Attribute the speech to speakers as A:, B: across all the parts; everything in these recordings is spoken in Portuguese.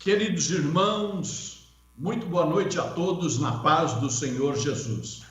A: Queridos irmãos, muito boa noite a todos na paz do Senhor Jesus.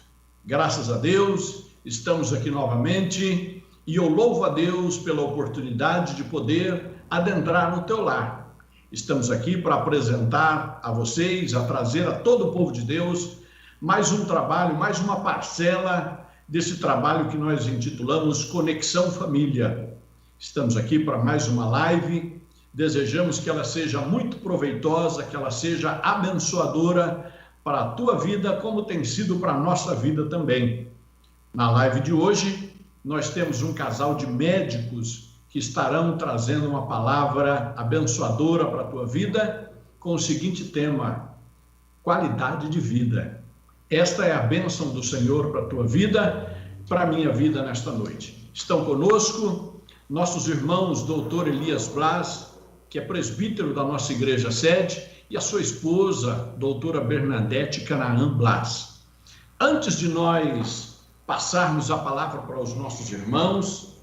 A: Graças a Deus, estamos aqui novamente e eu louvo a Deus pela oportunidade de poder adentrar no teu lar. Estamos aqui para apresentar a vocês, a trazer a todo o povo de Deus, mais um trabalho, mais uma parcela desse trabalho que nós intitulamos Conexão Família. Estamos aqui para mais uma live. Desejamos que ela seja muito proveitosa, que ela seja abençoadora para a tua vida, como tem sido para a nossa vida também. Na live de hoje, nós temos um casal de médicos que estarão trazendo uma palavra abençoadora para a tua vida, com o seguinte tema: qualidade de vida. Esta é a bênção do Senhor para a tua vida, para a minha vida nesta noite. Estão conosco nossos irmãos, doutor Elias Blas, que é presbítero da nossa igreja sede, e a sua esposa, doutora Bernadette Canaã Blas. Antes de nós passarmos a palavra para os nossos irmãos,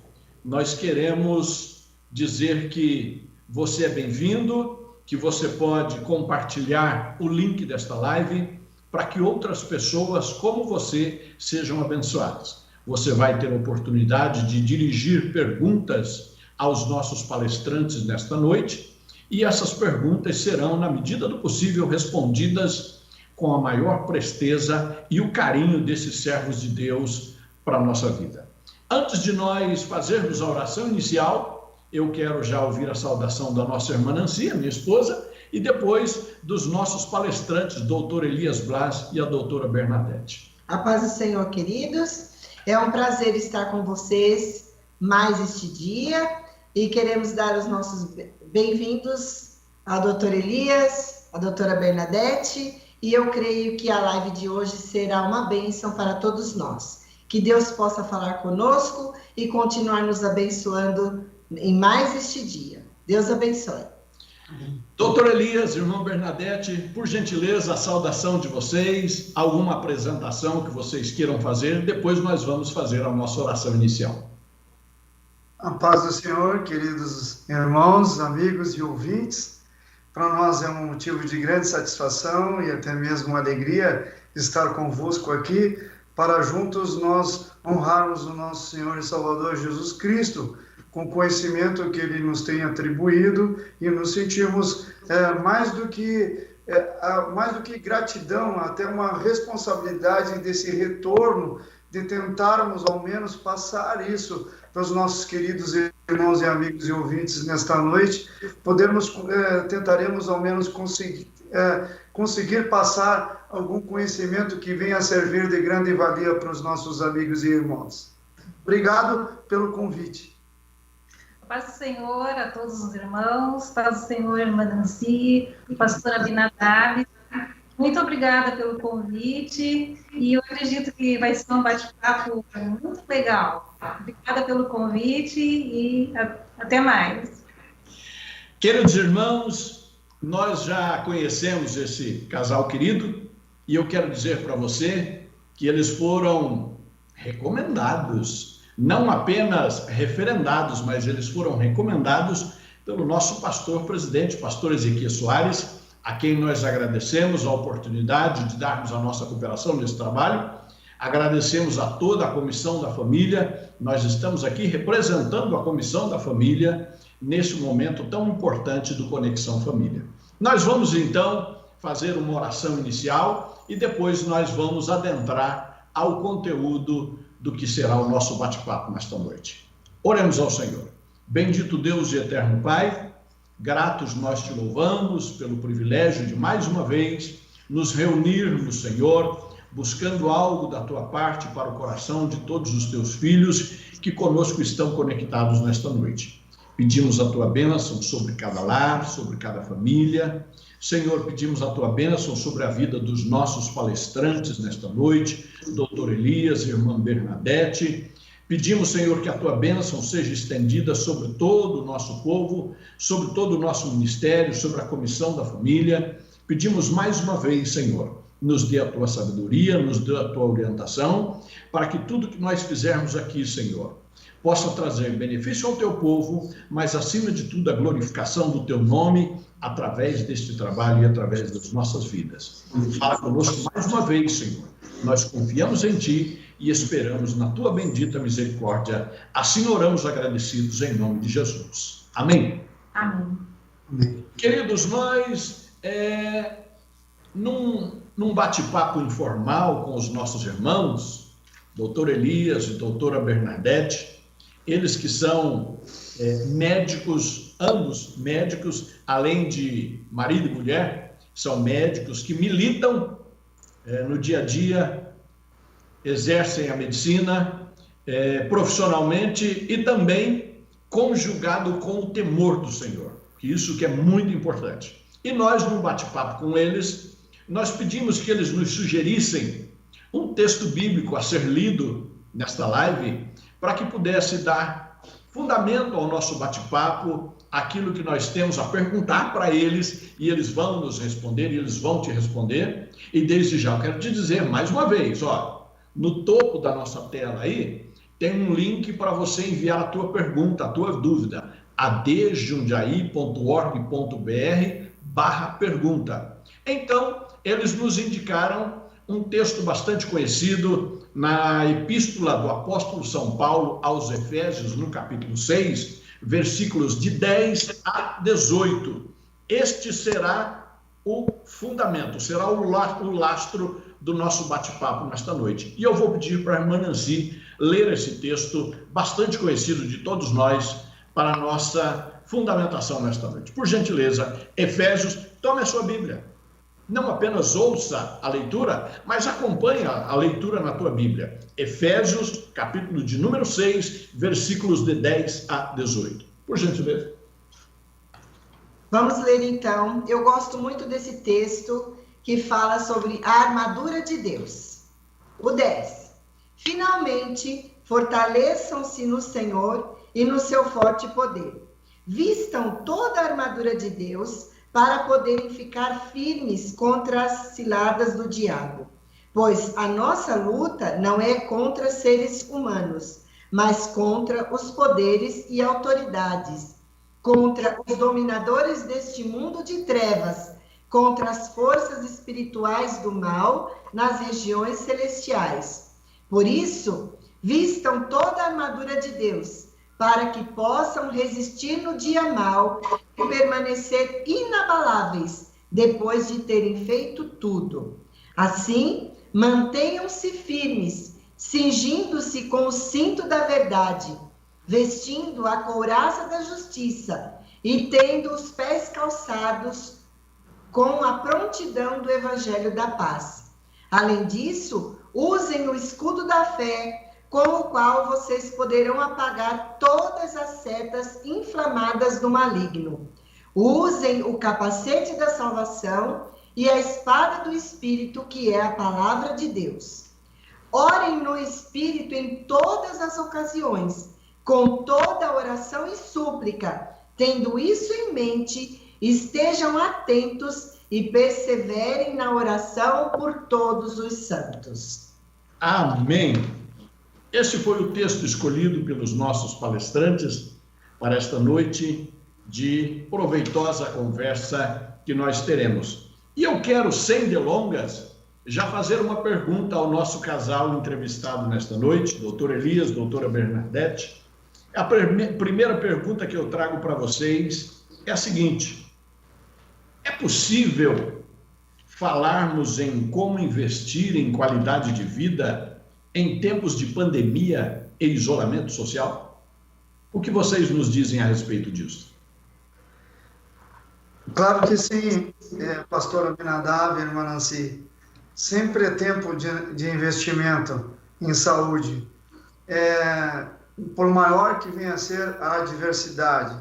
A: nós queremos dizer que você é bem-vindo, que você pode compartilhar o link desta live para que outras pessoas como você sejam abençoadas. Você vai ter a oportunidade de dirigir perguntas aos nossos palestrantes nesta noite, e essas perguntas serão, na medida do possível, respondidas com a maior presteza e o carinho desses servos de Deus para a nossa vida. Antes de nós fazermos a oração inicial, eu quero já ouvir a saudação da nossa irmã Nancy, a minha esposa, e depois dos nossos palestrantes, doutor Elias Blas e a doutora Bernadette.
B: A paz do Senhor, queridos. É um prazer estar com vocês mais este dia. E queremos dar os nossos bem-vindos ao doutor Elias, à doutora Bernadette, e eu creio que a live de hoje será uma bênção para todos nós. Que Deus possa falar conosco e continuar nos abençoando em mais este dia. Deus abençoe.
A: Doutor Elias, irmão Bernadette, por gentileza, a saudação de vocês, alguma apresentação que vocês queiram fazer, depois nós vamos fazer a nossa oração inicial.
C: A paz do Senhor, queridos irmãos, amigos e ouvintes. Para nós é um motivo de grande satisfação e até mesmo uma alegria estar convosco aqui, para juntos nós honrarmos o nosso Senhor e Salvador Jesus Cristo, com o conhecimento que Ele nos tem atribuído, e nos sentirmos mais do que gratidão, até uma responsabilidade desse retorno, de tentarmos ao menos passar isso para os nossos queridos irmãos e amigos e ouvintes nesta noite. Tentaremos ao menos conseguir passar algum conhecimento que venha a servir de grande valia para os nossos amigos e irmãos. Obrigado pelo convite.
D: Paz do Senhor a todos os irmãos, paz do Senhor, irmã Nancy, pastora Binadab. Muito obrigada pelo convite, e eu acredito que vai ser um bate-papo muito legal. Obrigada pelo convite e até mais.
A: Queridos irmãos, nós já conhecemos esse casal querido, e eu quero dizer para você que eles foram recomendados, não apenas referendados, mas eles foram recomendados pelo nosso pastor presidente, pastor Ezequiel Soares, a quem nós agradecemos a oportunidade de darmos a nossa cooperação nesse trabalho. Agradecemos a toda a Comissão da Família. Nós estamos aqui representando a Comissão da Família nesse momento tão importante do Conexão Família. Nós vamos, então, fazer uma oração inicial e depois nós vamos adentrar ao conteúdo do que será o nosso bate-papo nesta noite. Oremos ao Senhor. Bendito Deus e eterno Pai, gratos nós te louvamos pelo privilégio de mais uma vez nos reunirmos, Senhor, buscando algo da tua parte para o coração de todos os teus filhos que conosco estão conectados nesta noite. Pedimos a tua bênção sobre cada lar, sobre cada família. Senhor, pedimos a tua bênção sobre a vida dos nossos palestrantes nesta noite, doutor Elias e irmã Bernadette. Pedimos, Senhor, que a tua bênção seja estendida sobre todo o nosso povo, sobre todo o nosso ministério, sobre a Comissão da Família. Pedimos mais uma vez, Senhor, nos dê a tua sabedoria, nos dê a tua orientação, para que tudo que nós fizermos aqui, Senhor, possa trazer benefício ao teu povo, mas acima de tudo a glorificação do teu nome através deste trabalho e através das nossas vidas. Fala conosco mais uma vez, Senhor. Nós confiamos em ti e esperamos na tua bendita misericórdia. Assim oramos agradecidos em nome de Jesus. Amém.
D: Amém.
A: Queridos, nós, num bate-papo informal com os nossos irmãos, doutor Elias e doutora Bernadette, eles que são médicos, ambos médicos, além de marido e mulher, são médicos que militam no dia a dia, exercem a medicina profissionalmente e também conjugado com o temor do Senhor, que isso que é muito importante. E nós, num bate-papo com eles, nós pedimos que eles nos sugerissem um texto bíblico a ser lido nesta live, para que pudesse dar fundamento ao nosso bate-papo, aquilo que nós temos a perguntar para eles, e eles vão nos responder, e eles vão te responder. E desde já eu quero te dizer mais uma vez, ó, no topo da nossa tela aí, tem um link para você enviar a tua pergunta, a tua dúvida, adjundiaí.org.br/pergunta. Então, eles nos indicaram um texto bastante conhecido na epístola do apóstolo São Paulo aos Efésios, no capítulo 6, versículos de 10 a 18. Este será o fundamento, será o lastro do nosso bate-papo nesta noite. E eu vou pedir para a irmã Nancy ler esse texto bastante conhecido de todos nós para a nossa fundamentação nesta noite. Por gentileza, Efésios, tome a sua Bíblia. Não apenas ouça a leitura, mas acompanhe a leitura na tua Bíblia. Efésios, capítulo de número 6, versículos de 10 a 18. Por gentileza.
B: Vamos ler então. Eu gosto muito desse texto que fala sobre a armadura de Deus. O 10. Finalmente, fortaleçam-se no Senhor e no seu forte poder. Vistam toda a armadura de Deus para poderem ficar firmes contra as ciladas do diabo. Pois a nossa luta não é contra seres humanos, mas contra os poderes e autoridades, contra os dominadores deste mundo de trevas, contra as forças espirituais do mal nas regiões celestiais. Por isso, vistam toda a armadura de Deus, para que possam resistir no dia mau e permanecer inabaláveis depois de terem feito tudo. Assim, mantenham-se firmes, cingindo-se com o cinto da verdade, vestindo a couraça da justiça e tendo os pés calçados com a prontidão do evangelho da paz. Além disso, usem o escudo da fé, com o qual vocês poderão apagar todas as setas inflamadas do maligno. Usem o capacete da salvação e a espada do Espírito, que é a palavra de Deus. Orem no Espírito em todas as ocasiões, com toda oração e súplica. Tendo isso em mente, estejam atentos e perseverem na oração por todos os santos.
A: Amém. Esse foi o texto escolhido pelos nossos palestrantes para esta noite de proveitosa conversa que nós teremos. E eu quero, sem delongas, já fazer uma pergunta ao nosso casal entrevistado nesta noite, doutor Elias, doutora Bernadette. A primeira pergunta que eu trago para vocês é a seguinte: é possível falarmos em como investir em qualidade de vida em tempos de pandemia e isolamento social? O que vocês nos dizem a respeito disso?
C: Claro que sim, pastora Abinadab, irmã Nancy. Sempre é tempo de investimento em saúde. Por maior que venha a ser a adversidade,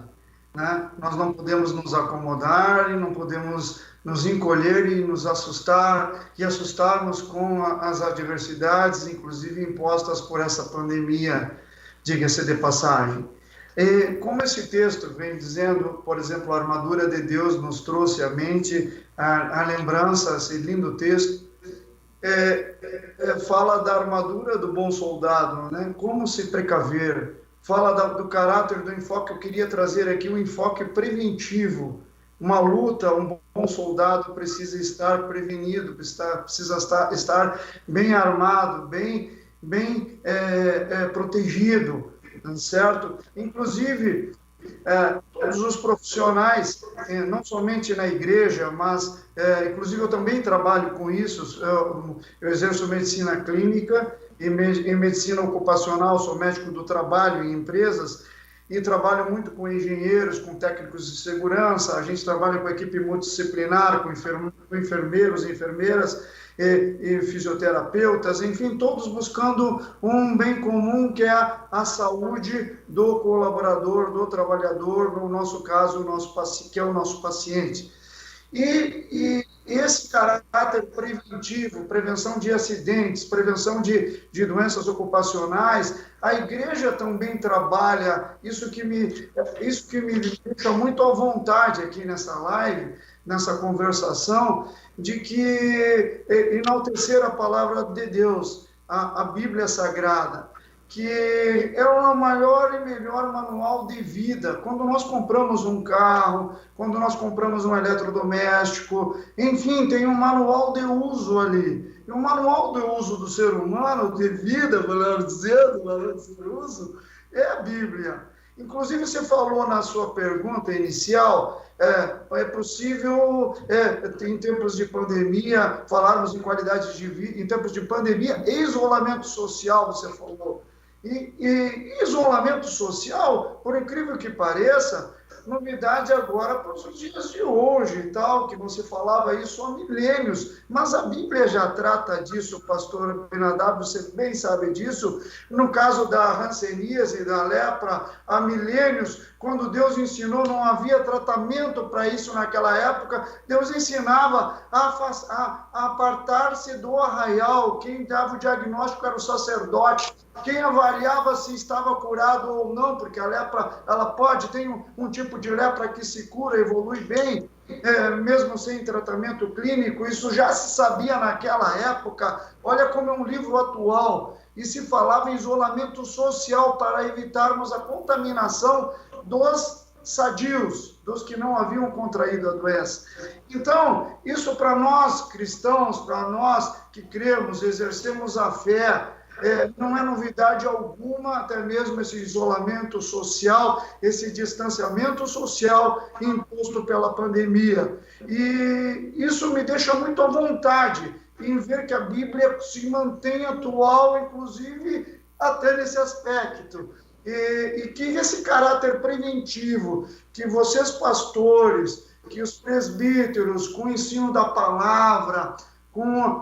C: né? Nós não podemos nos acomodar e não podemos nos encolher e nos assustar e assustarmos com as adversidades, inclusive impostas por essa pandemia, diga-se de passagem. E como esse texto vem dizendo, por exemplo, a armadura de Deus nos trouxe à mente a lembrança, esse lindo texto, fala da armadura do bom soldado, né? Como se precaver, fala do caráter do enfoque, eu queria trazer aqui um enfoque preventivo. Uma luta, um bom soldado precisa estar prevenido, precisa estar bem armado, bem protegido, certo? Inclusive, todos os profissionais, não somente na igreja, mas, inclusive, eu também trabalho com isso, eu exerço medicina clínica e medicina ocupacional, sou médico do trabalho em empresas, e trabalho muito com engenheiros, com técnicos de segurança, a gente trabalha com equipe multidisciplinar, com enfermeiros e enfermeiras, e fisioterapeutas, enfim, todos buscando um bem comum que é a saúde do colaborador, do trabalhador, no nosso caso, que é o nosso paciente. E esse caráter preventivo, prevenção de acidentes, prevenção de doenças ocupacionais, a igreja também trabalha, isso que me deixa muito à vontade aqui nessa live, nessa conversação, de que enaltecer a palavra de Deus, a Bíblia Sagrada, que é o maior e melhor manual de vida. Quando nós compramos um carro, quando nós compramos um eletrodoméstico, enfim, tem um manual de uso ali. E o manual de uso do ser humano, de vida, melhor dizendo, manual de ser uso, é a Bíblia. Inclusive, você falou na sua pergunta inicial, é possível, em tempos de pandemia, falarmos em qualidade de vida, em tempos de pandemia e isolamento social, você falou. E isolamento social, por incrível que pareça, novidade agora para os dias de hoje e tal, que você falava isso há milênios, mas a Bíblia já trata disso, pastor Abinadab, você bem sabe disso, no caso da hanseníase e da lepra, há milênios, quando Deus ensinou, não havia tratamento para isso naquela época, Deus ensinava a apartar-se do arraial, quem dava o diagnóstico era o sacerdote, quem avaliava se estava curado ou não, porque a lepra, ela tem um tipo de lepra que se cura, evolui bem, mesmo sem tratamento clínico, isso já se sabia naquela época. Olha como é um livro atual, e se falava em isolamento social para evitarmos a contaminação dos sadios, dos que não haviam contraído a doença. Então, isso para nós cristãos, para nós que cremos, exercemos a fé, não é novidade alguma, até mesmo esse isolamento social, esse distanciamento social imposto pela pandemia. E isso me deixa muito à vontade em ver que a Bíblia se mantém atual, inclusive até nesse aspecto. E que esse caráter preventivo, que vocês pastores, que os presbíteros, com o ensino da palavra,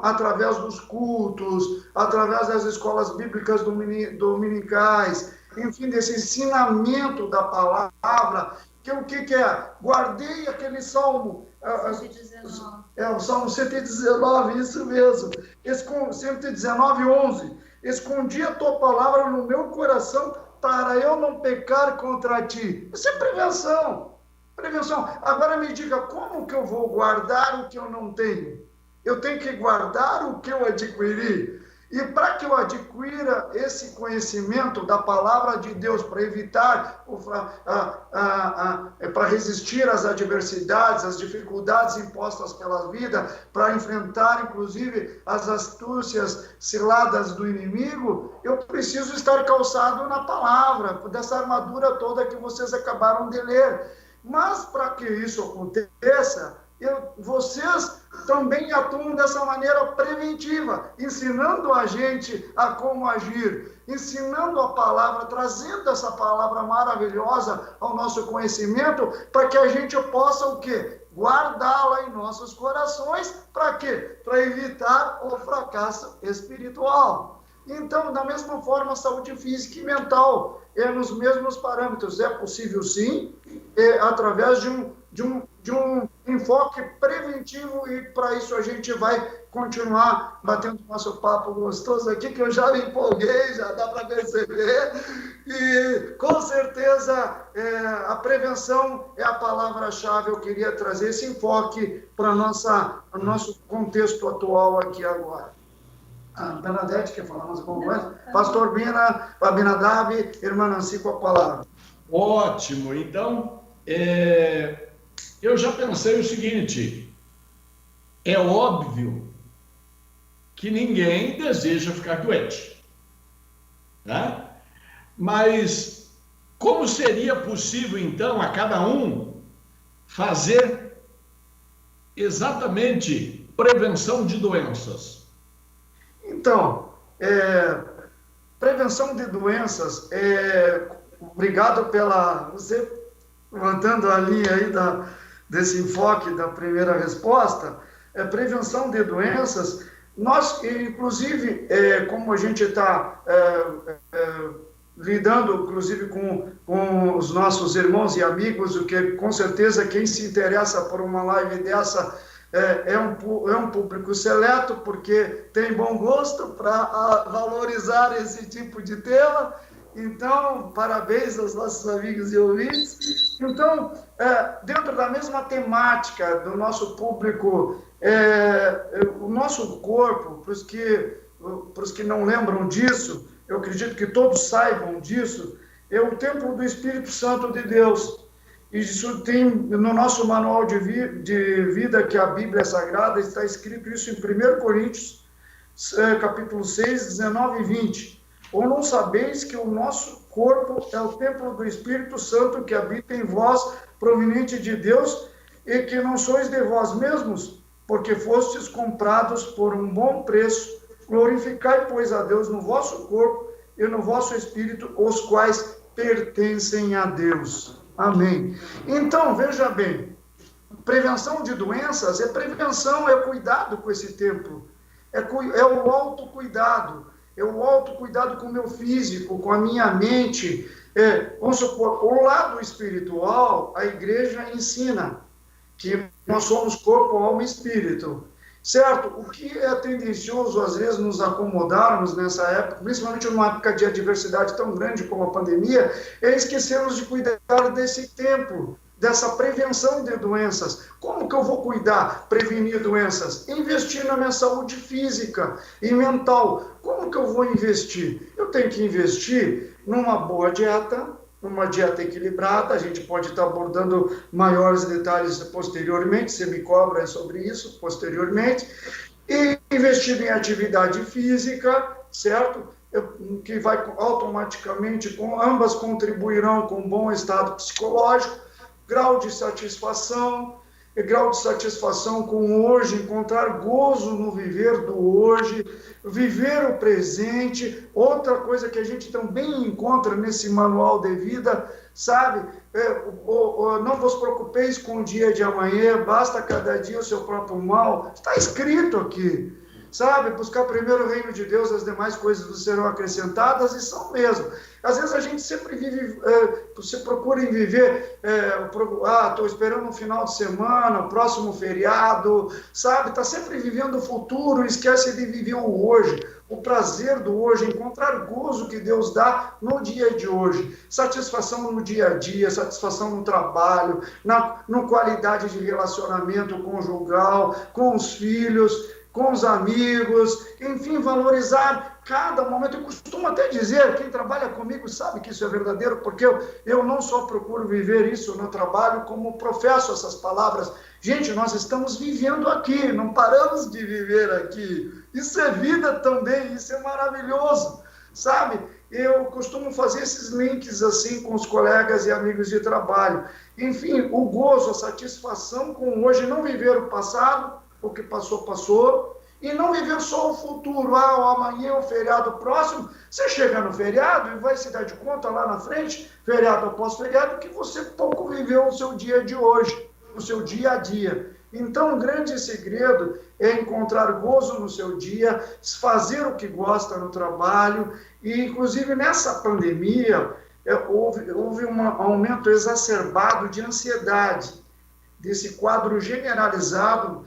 C: através dos cultos, através das escolas bíblicas dominicais, enfim, desse ensinamento da palavra, que o que é? Guardei aquele salmo,
D: 119.
C: O salmo 119, isso mesmo, 119:11, escondi a tua palavra no meu coração para eu não pecar contra ti. Isso é prevenção. Agora me diga, como que eu vou guardar o que eu não tenho? Eu tenho que guardar o que eu adquiri. E para que eu adquira esse conhecimento da palavra de Deus, para evitar, para resistir às adversidades, às dificuldades impostas pela vida, para enfrentar, inclusive, as astúcias ciladas do inimigo, eu preciso estar calçado na palavra, dessa armadura toda que vocês acabaram de ler. Mas, para que isso aconteça, vocês também atuam dessa maneira preventiva, ensinando a gente a como agir, ensinando a palavra, trazendo essa palavra maravilhosa ao nosso conhecimento, para que a gente possa o quê? Guardá-la em nossos corações, para quê? Para evitar o fracasso espiritual. Então, da mesma forma, saúde física e mental, nos mesmos parâmetros. É possível, sim, através de um enfoque preventivo, e para isso a gente vai continuar batendo nosso papo gostoso aqui, que eu já me empolguei, já dá para perceber, e com certeza a prevenção é a palavra-chave. Eu queria trazer esse enfoque para o nosso contexto atual aqui agora. A Bernadette quer falar mais alguma coisa? Pastor Bina, Abinadab, irmã Nancy com a palavra.
A: Ótimo. Então, eu já pensei o seguinte: é óbvio que ninguém deseja ficar doente, né? Mas como seria possível, então, a cada um fazer exatamente prevenção de doenças?
C: Então, prevenção de doenças, obrigado pela... Você levantando a linha aí desse enfoque da primeira resposta, prevenção de doenças, nós, inclusive, como a gente está lidando, inclusive, com os nossos irmãos e amigos, o que com certeza quem se interessa por uma live dessa é um público seleto, porque tem bom gosto para valorizar esse tipo de tema. Então, parabéns aos nossos amigos e ouvintes. Então, dentro da mesma temática do nosso público, o nosso corpo, para os que não lembram disso, eu acredito que todos saibam disso, é o templo do Espírito Santo de Deus. Isso tem no nosso manual de vida, que a Bíblia Sagrada, está escrito isso em 1 Coríntios, capítulo 6, 19 e 20. Ou não sabeis que o nosso corpo é o templo do Espírito Santo que habita em vós, proveniente de Deus, e que não sois de vós mesmos, porque fostes comprados por um bom preço. Glorificai, pois, a Deus no vosso corpo e no vosso espírito, os quais pertencem a Deus. Amém. Então, veja bem, prevenção de doenças é prevenção, é cuidado com esse templo, é o autocuidado, é o autocuidado com o meu físico, com a minha mente. Vamos supor, o lado espiritual, a igreja ensina que nós somos corpo, alma e espírito. Certo? O que é tendencioso, às vezes, nos acomodarmos nessa época, principalmente numa época de adversidade tão grande como a pandemia, é esquecermos de cuidar desse tempo, dessa prevenção de doenças. Como que eu vou cuidar, prevenir doenças? Investir na minha saúde física e mental. Como que eu vou investir? Eu tenho que investir numa boa dieta, uma dieta equilibrada. A gente pode estar abordando maiores detalhes posteriormente, você me cobra sobre isso posteriormente, e investido em atividade física, certo? Que vai automaticamente, ambas contribuirão com um bom estado psicológico, grau de satisfação com o hoje, encontrar gozo no viver do hoje, viver o presente. Outra coisa que a gente também encontra nesse manual de vida, sabe? Não vos preocupeis com o dia de amanhã, basta cada dia o seu próprio mal. Está escrito aqui, sabe? Buscar primeiro o reino de Deus, as demais coisas serão acrescentadas, e são mesmo. Às vezes a gente sempre vive, você procura em viver, estou esperando um final de semana, o próximo feriado, sabe? Está sempre vivendo o futuro, esquece de viver o hoje, o prazer do hoje, encontrar gozo que Deus dá no dia de hoje, satisfação no dia a dia, satisfação no trabalho, na qualidade de relacionamento conjugal, com os filhos, com os amigos, enfim, valorizar cada momento. Eu costumo até dizer, quem trabalha comigo sabe que isso é verdadeiro, porque eu não só procuro viver isso no trabalho, como professo essas palavras. Gente, nós estamos vivendo aqui, não paramos de viver aqui. Isso é vida também, isso é maravilhoso, sabe? Eu costumo fazer esses links assim com os colegas e amigos de trabalho. Enfim, o gozo, a satisfação com hoje, não viver o passado, o que passou, passou, e não viver só o futuro. Amanhã é o feriado próximo. Você chega no feriado e vai se dar de conta lá na frente, feriado após feriado, que você pouco viveu o seu dia de hoje, o seu dia a dia. Então, um grande segredo é encontrar gozo no seu dia, fazer o que gosta no trabalho. E, inclusive, nessa pandemia, houve um aumento exacerbado de ansiedade, desse quadro generalizado.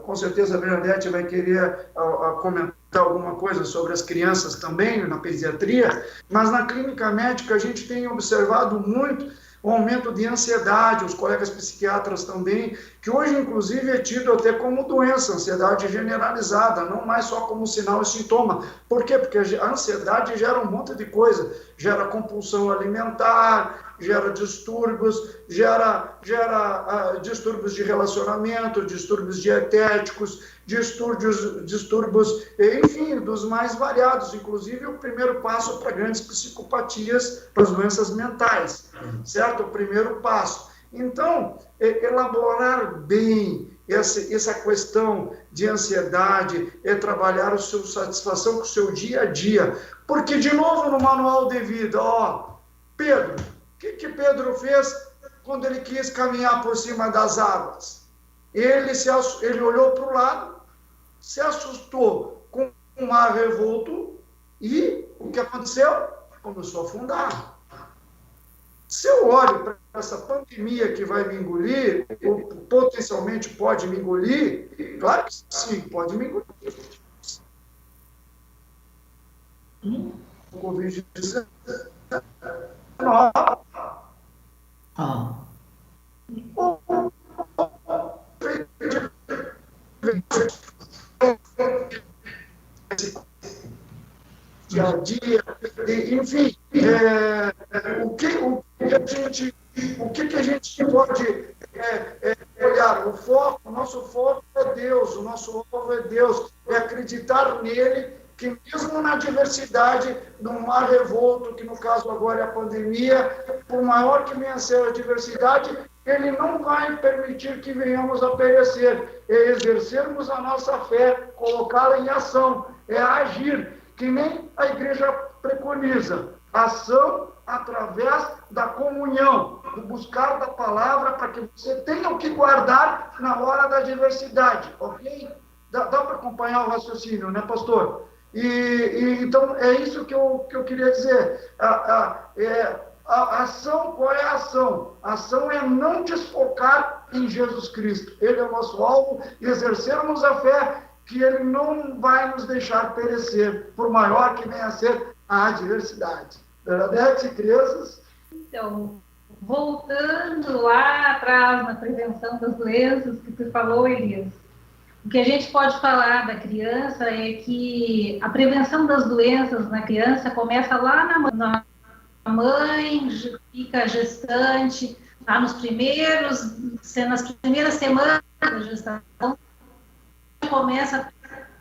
C: Com certeza a Bernadette vai querer comentar alguma coisa sobre as crianças também, na pediatria, mas na clínica médica a gente tem observado muito o aumento de ansiedade, os colegas psiquiatras também, que hoje, inclusive, é tido até como doença, ansiedade generalizada, não mais só como sinal e sintoma. Por quê? Porque a ansiedade gera um monte de coisa, gera compulsão alimentar, gera distúrbios, gera distúrbios de relacionamento, distúrbios dietéticos, distúrbios, enfim, dos mais variados, inclusive o primeiro passo para grandes psicopatias, para as doenças mentais, certo? O primeiro passo. Então, elaborar bem essa questão de ansiedade, trabalhar a sua satisfação com o seu dia a dia, porque, de novo, no manual de vida, Pedro, o que Pedro fez quando ele quis caminhar por cima das águas? Ele olhou para o lado, se assustou com o mar revolto e o que aconteceu? Começou a afundar. Se eu olho para essa pandemia que vai me engolir, ou potencialmente pode me engolir, claro que sim, pode me engolir. O Covid-19. Dia a dia, enfim, o que a gente pode olhar? O nosso foco é Deus, o nosso alvo é Deus, é acreditar nele, que mesmo na diversidade, no mar revolto, que no caso agora é a pandemia, por maior que venha a ser a diversidade, ele não vai permitir que venhamos a perecer, é exercermos a nossa fé, colocá-la em ação, é agir, que nem a igreja preconiza, ação através da comunhão, do buscar da palavra, para que você tenha o que guardar na hora da diversidade, ok? Dá para acompanhar o raciocínio, né, pastor? Então, é isso que eu queria dizer. A ação, qual é a ação? A ação é não desfocar em Jesus Cristo. Ele é o nosso alvo, e exercermos a fé que ele não vai nos deixar perecer, por maior que venha a ser a adversidade. Verdade, crianças?
D: Então, voltando lá atrás na prevenção das doenças que tu falou, Elias, o que a gente pode falar da criança é que a prevenção das doenças na criança começa lá na mãe, fica gestante, tá nas primeiras semanas da gestação, começa a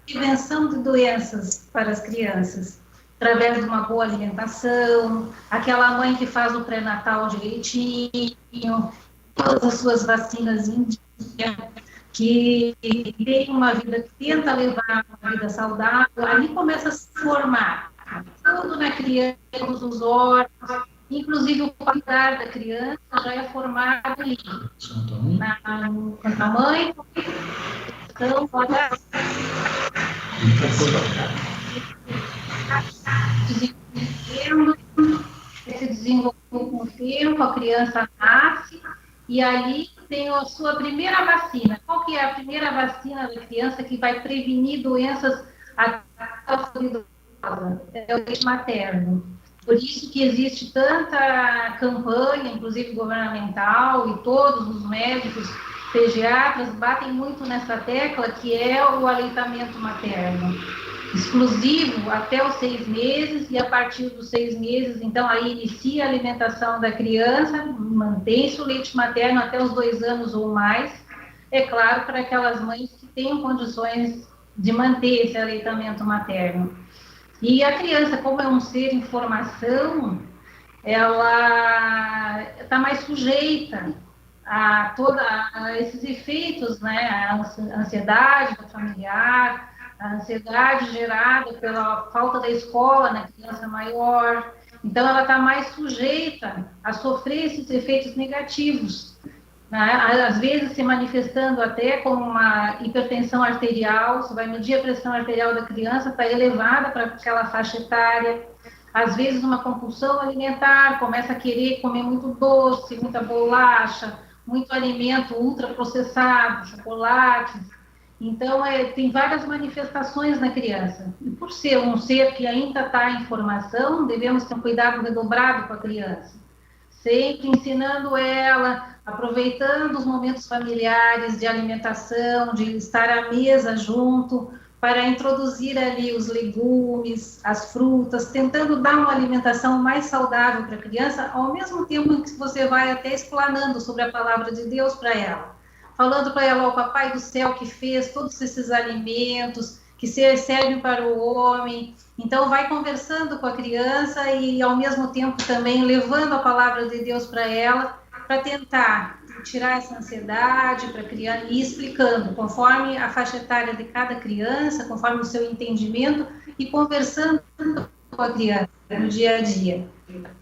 D: prevenção de doenças para as crianças, através de uma boa alimentação, aquela mãe que faz o pré-natal direitinho, todas as suas vacinas em dia, que tem uma vida, que tenta levar uma vida saudável, ali começa a se formar tudo na criança, os órgãos, inclusive o cuidar da criança já é formado ali, na mãe. Então, se desenvolveu com o tempo, a criança nasce, e ali tem a sua primeira vacina. Qual que é a primeira vacina da criança que vai prevenir doenças é o leite materno. Por isso que existe tanta campanha, inclusive governamental, e todos os médicos, pediatras, batem muito nessa tecla, que é o aleitamento materno. Exclusivo até os 6 meses, e a partir dos 6 meses, então, aí inicia a alimentação da criança, mantém-se o leite materno até os 2 anos ou mais, é claro, para aquelas mães que tenham condições de manter esse aleitamento materno. E a criança, como é um ser em formação, ela está mais sujeita a esses efeitos, né? A ansiedade familiar, a ansiedade gerada pela falta da escola na criança maior. Então, ela está mais sujeita a sofrer esses efeitos negativos, né? Às vezes se manifestando até como uma hipertensão arterial. Você vai medir a pressão arterial da criança, está elevada para aquela faixa etária. Às vezes uma compulsão alimentar, começa a querer comer muito doce, muita bolacha, muito alimento ultraprocessado, chocolates. Então, tem várias manifestações na criança. E por ser um ser que ainda está em formação, devemos ter um cuidado redobrado com a criança. sempre ensinando ela, aproveitando os momentos familiares de alimentação, de estar à mesa junto, para introduzir ali os legumes, as frutas, tentando dar uma alimentação mais saudável para a criança, ao mesmo tempo que você vai até explanando sobre a palavra de Deus para ela, falando para ela, o Papai do Céu que fez todos esses alimentos, que servem para o homem. Então, vai conversando com a criança e, ao mesmo tempo, também levando a palavra de Deus para ela, para tentar tirar essa ansiedade para a criança e explicando, conforme a faixa etária de cada criança, conforme o seu entendimento, e conversando com a criança no dia a dia.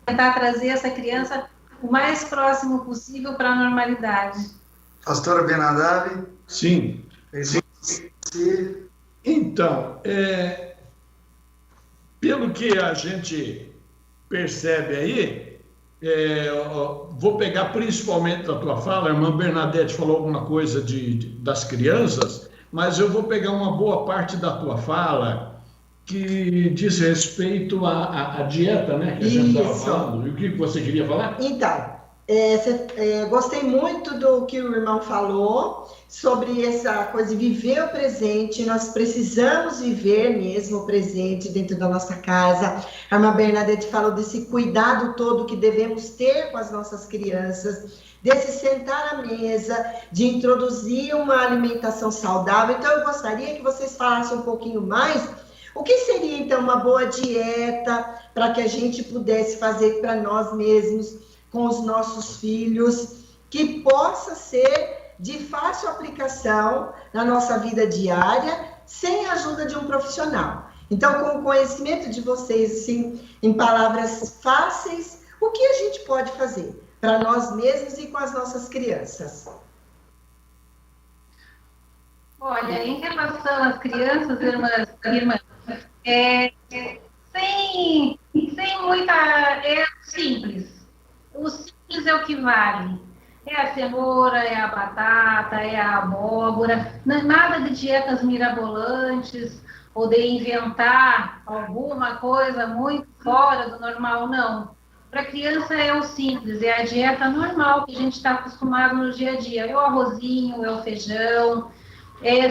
D: Tentar trazer essa criança o mais próximo possível para a normalidade.
C: Pastora Benadab?
A: Sim. Então, pelo que a gente percebe aí, vou pegar principalmente da tua fala, a irmã Bernadette falou alguma coisa das crianças, mas eu vou pegar uma boa parte da tua fala que diz respeito à dieta, né, que a gente estava falando. E o que você queria falar?
B: Então, gostei muito do que o irmão falou sobre essa coisa de viver o presente. Nós precisamos viver mesmo o presente dentro da nossa casa. A irmã Bernadette falou desse cuidado todo que devemos ter com as nossas crianças, desse sentar à mesa, de introduzir uma alimentação saudável. Então, eu gostaria que vocês falassem um pouquinho mais o que seria, então, uma boa dieta para que a gente pudesse fazer para nós mesmos, com os nossos filhos, que possa ser de fácil aplicação na nossa vida diária, sem a ajuda de um profissional. Então, com o conhecimento de vocês, assim, em palavras fáceis, o que a gente pode fazer para nós mesmos e com as nossas crianças?
D: Olha, em relação às crianças, irmãs, sem muita... É simples. O simples é o que vale. É a cenoura, é a batata, é a abóbora. Nada de dietas mirabolantes ou de inventar alguma coisa muito fora do normal, não. Para a criança é o simples, é a dieta normal que a gente está acostumado no dia a dia. É o arrozinho, é o feijão,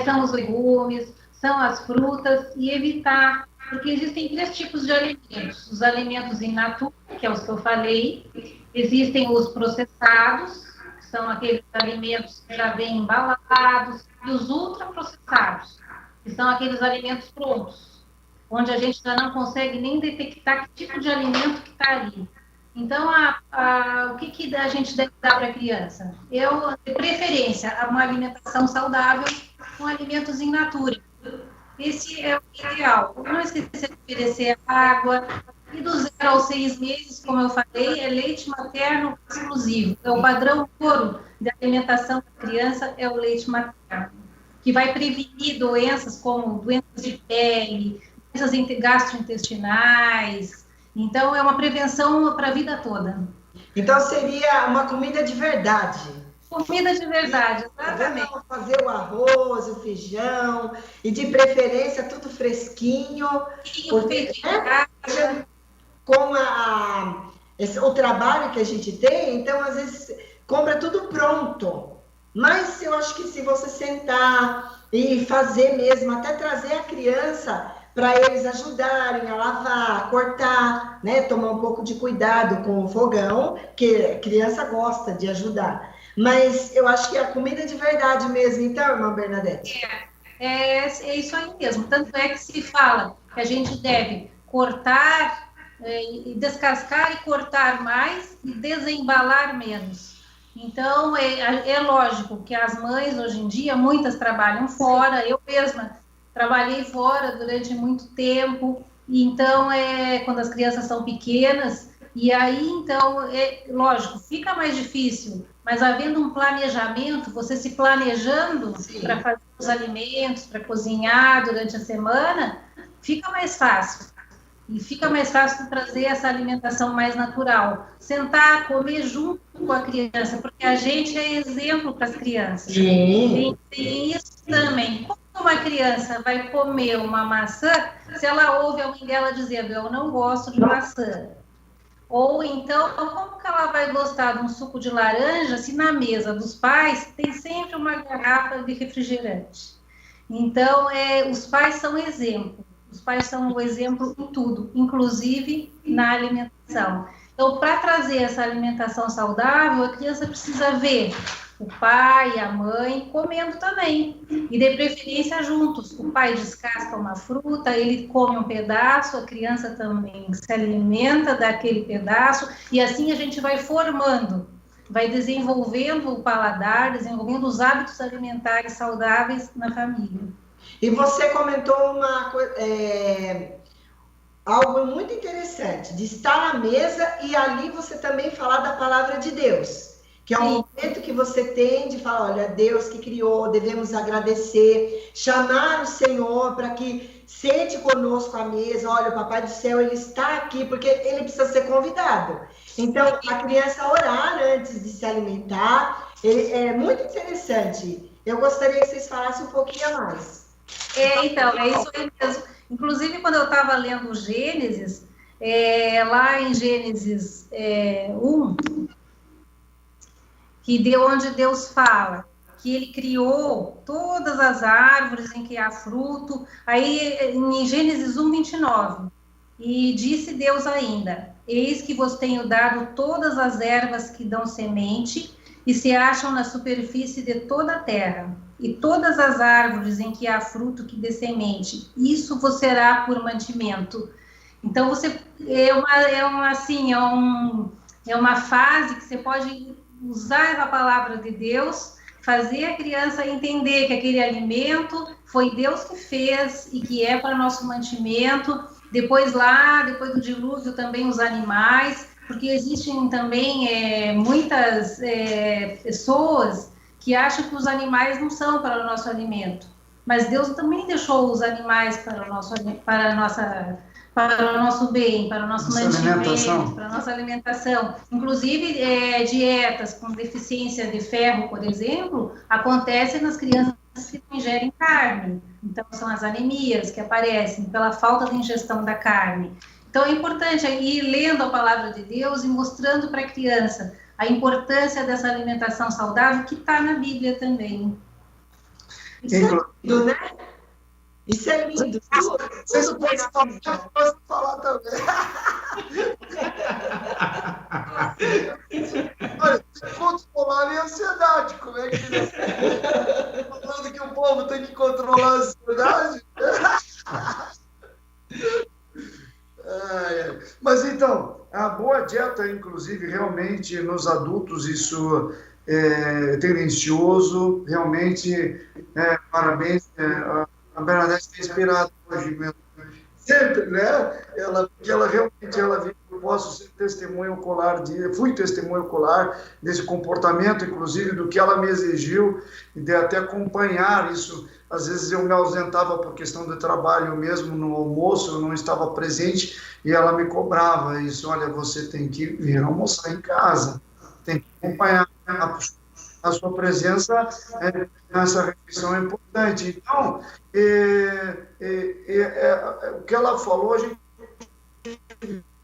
D: são os legumes, são as frutas, e evitar, porque existem 3 tipos de alimentos. Os alimentos in natura, que é os que eu falei, existem os processados, que são aqueles alimentos que já vêm embalados, e os ultraprocessados, que são aqueles alimentos prontos, onde a gente já não consegue nem detectar que tipo de alimento que está ali. Então, o que a gente deve dar para a criança? De preferência, uma alimentação saudável com alimentos in natura. Esse é o ideal. Não esquecer de oferecer água. E do 0 aos 6 meses, como eu falei, é leite materno exclusivo. É o padrão ouro de alimentação da criança, é o leite materno, que vai prevenir doenças como doenças de pele, doenças gastrointestinais. Então, é uma prevenção para a vida toda.
B: Então, seria uma comida de verdade.
D: Comida de verdade, exatamente.
B: Vamos fazer o arroz, o feijão, e de preferência tudo fresquinho.
D: Feito em casa.
B: Com o trabalho que a gente tem, então, às vezes, compra tudo pronto. Mas eu acho que se você sentar e fazer mesmo, até trazer a criança para eles ajudarem a lavar, cortar, né? Tomar um pouco de cuidado com o fogão, que a criança gosta de ajudar. Mas eu acho que é a comida de verdade mesmo, então, irmã Bernadette?
D: É isso aí mesmo. Tanto é que se fala que a gente deve cortar, descascar e cortar mais e desembalar menos. Então, é lógico que as mães, hoje em dia, muitas trabalham fora. Eu mesma trabalhei fora durante muito tempo. Então, quando as crianças são pequenas, e aí, então, lógico, fica mais difícil, mas havendo um planejamento, você se planejando para fazer os alimentos, para cozinhar durante a semana, fica mais fácil. E fica mais fácil trazer essa alimentação mais natural. Sentar, comer junto com a criança, porque a gente é exemplo para as crianças.
B: Sim.
D: E isso também. Como uma criança vai comer uma maçã se ela ouve a mãe dela dizendo, eu não gosto de maçã? Ou então, como que ela vai gostar de um suco de laranja se na mesa dos pais tem sempre uma garrafa de refrigerante? Então, os pais são exemplo. Os pais são o exemplo em tudo, inclusive na alimentação. Então, para trazer essa alimentação saudável, a criança precisa ver o pai e a mãe comendo também, e de preferência juntos. O pai descasca uma fruta, ele come um pedaço, a criança também se alimenta daquele pedaço, e assim a gente vai formando, vai desenvolvendo o paladar, desenvolvendo os hábitos alimentares saudáveis na família.
B: E você comentou algo muito interessante, de estar à mesa e ali você também falar da palavra de Deus, que é um momento que você tem de falar, olha, Deus que criou, devemos agradecer, chamar o Senhor para que sente conosco à mesa, olha, o Papai do Céu, ele está aqui, porque ele precisa ser convidado. Então, a criança orar antes de se alimentar, é muito interessante. Eu gostaria que vocês falassem um pouquinho a mais.
D: Então, é isso aí mesmo. Inclusive, quando eu estava lendo o Gênesis, lá em Gênesis 1, onde Deus fala que ele criou todas as árvores em que há fruto, aí em Gênesis 1, 29, e disse Deus ainda, eis que vos tenho dado todas as ervas que dão semente e se acham na superfície de toda a terra, e todas as árvores em que há fruto que dê semente, isso vos será por mantimento. Então, é uma fase que você pode usar a palavra de Deus, fazer a criança entender que aquele alimento foi Deus que fez e que é para nosso mantimento. Depois do dilúvio também os animais, porque existem também muitas pessoas que acham que os animais não são para o nosso alimento, mas Deus também deixou os animais para o nosso bem, para o nosso mantimento, para a nossa alimentação. Inclusive, dietas com deficiência de ferro, por exemplo, acontecem nas crianças que não ingerem carne. Então, são as anemias que aparecem pela falta de ingestão da carne. Então, é importante ir lendo a palavra de Deus e mostrando para a criança a importância dessa alimentação saudável que está na Bíblia também.
B: Isso é lindo, né? Isso é lindo.
C: Vocês podem falar também. Olha, controlar a ansiedade. Como é que falando que o povo tem que controlar a ansiedade? Mas então, a boa dieta, inclusive, realmente nos adultos, isso é tendencioso, realmente, parabéns, a Bernadette tem inspirado hoje mesmo, sempre, né? Porque ela realmente, viu que eu posso ser testemunho ocular, fui testemunho ocular desse comportamento, inclusive do que ela me exigiu, e de até acompanhar isso. Às vezes eu me ausentava por questão de trabalho mesmo, no almoço, eu não estava presente, e ela me cobrava isso, olha, você tem que vir almoçar em casa, tem que acompanhar a sua presença nessa refeição é importante. Então, o que ela falou, a gente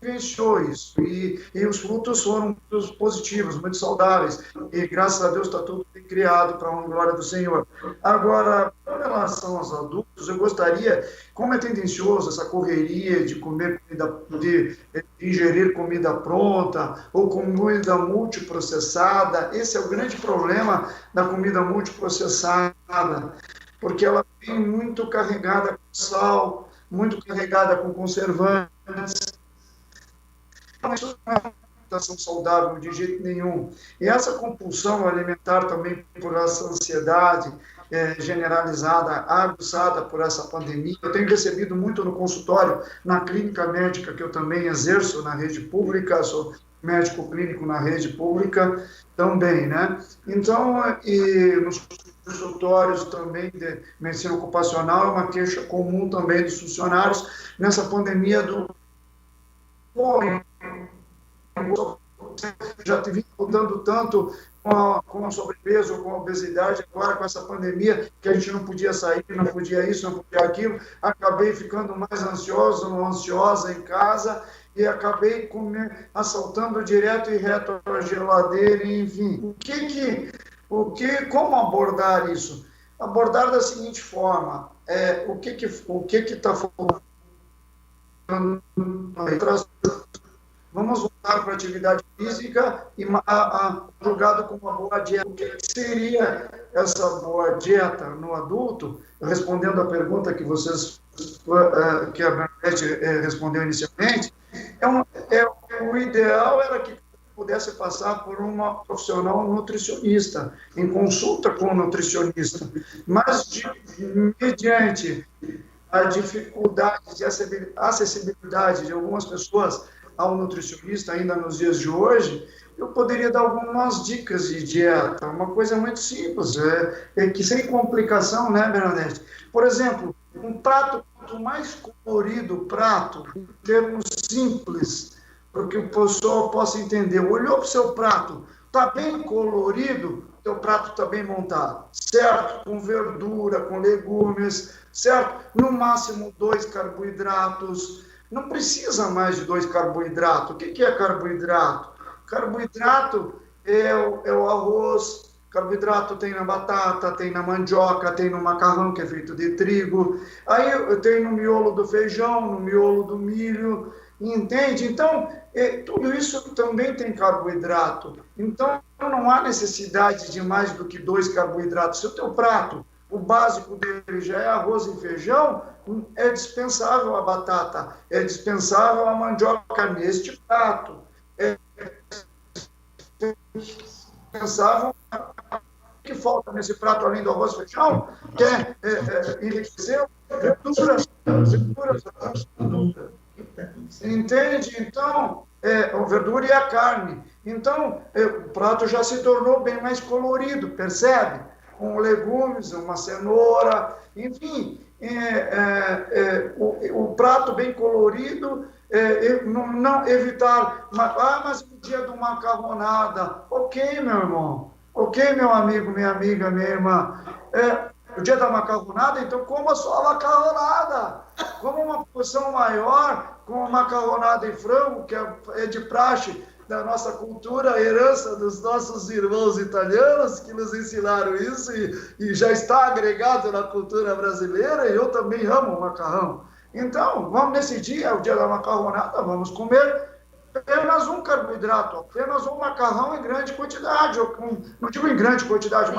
C: vivenciou isso, e os frutos foram muito positivos, muito saudáveis, e graças a Deus está tudo bem criado para a honra e glória do Senhor. Agora, com relação aos adultos, eu gostaria, como é tendencioso essa correria de comer comida, de ingerir comida pronta, ou comida multiprocessada, esse é o grande problema da comida multiprocessada, porque ela vem muito carregada com sal, muito carregada com conservantes, não é uma alimentação saudável de jeito nenhum. E essa compulsão alimentar também por essa ansiedade generalizada, aguçada por essa pandemia. Eu tenho recebido muito no consultório, na clínica médica que eu também exerço na rede pública, sou médico clínico na rede pública também, né? Então, e nos consultórios também de medicina ocupacional, é uma queixa comum também dos funcionários nessa pandemia do já te vi lutando tanto com a sobrepeso, com a obesidade, agora com essa pandemia, que a gente não podia sair, não podia isso, não podia aquilo, acabei ficando mais ansiosa em casa, e acabei assaltando direto e reto a geladeira, enfim. Como abordar isso? Abordar da seguinte forma, o que está faltando? Vamos voltar para a atividade física e jogado com uma boa dieta. O que seria essa boa dieta no adulto? Respondendo à pergunta que que a Bernadette respondeu inicialmente, o ideal era que pudesse passar por uma profissional nutricionista, em consulta com o nutricionista, mas mediante a dificuldade de acessibilidade de algumas pessoas ao nutricionista ainda nos dias de hoje, eu poderia dar algumas dicas de dieta, uma coisa muito simples, que sem complicação, né, Bernadette? Por exemplo, um prato, quanto mais colorido o prato, em termos simples, para que o pessoal possa entender, olhou para o seu prato, está bem colorido, teu prato está bem montado, certo? Com verdura, com legumes, certo? No máximo 2 carboidratos. Não precisa mais de 2 carboidratos. O que é carboidrato? Carboidrato é o arroz, carboidrato tem na batata, tem na mandioca, tem no macarrão, que é feito de trigo, aí eu tenho no miolo do feijão, no miolo do milho, entende? Então, tudo isso também tem carboidrato. Então, não há necessidade de mais do que 2 carboidratos. Se o teu prato, o básico dele já é arroz e feijão, é dispensável a batata, é dispensável a mandioca neste prato, é dispensável o que falta nesse prato além do arroz e feijão, que é enriquecer verduras. Entende? Então, a verdura e a carne. Então, o prato já se tornou bem mais colorido, percebe? Com legumes, uma cenoura, enfim, o prato bem colorido, não evitar, mas o dia do macarronada, ok, meu irmão, ok, meu amigo, minha amiga, minha irmã, o dia da macarronada, então coma só a macarronada, coma uma porção maior, com macarronada e frango, que é de praxe da nossa cultura, herança dos nossos irmãos italianos, que nos ensinaram isso e já está agregado na cultura brasileira, e eu também amo o macarrão. Então, vamos nesse dia, o dia da macarronada, vamos comer apenas um carboidrato, apenas um macarrão em grande quantidade, não digo em grande quantidade,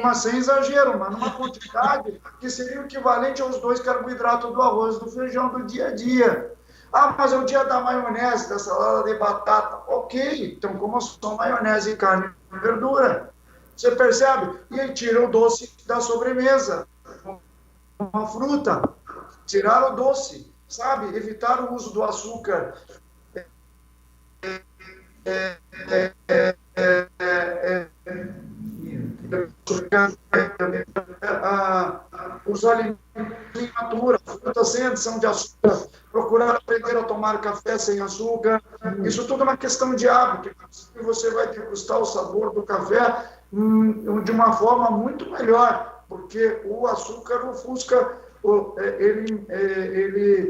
C: mas sem exagero, mas numa quantidade que seria o equivalente aos 2 carboidratos do arroz, do feijão do dia a dia. Mas é o dia da maionese, da salada de batata. Ok, então como só maionese e carne e verdura. Você percebe? E aí tira o doce da sobremesa. Uma fruta. Tirar o doce, sabe? Evitar o uso do açúcar. Os alimentos em natura, frutas sem adição de açúcar, procurar aprender a tomar café sem açúcar, isso tudo é uma questão de hábito, e você vai degustar o sabor do café de uma forma muito melhor, porque o açúcar ofusca, ele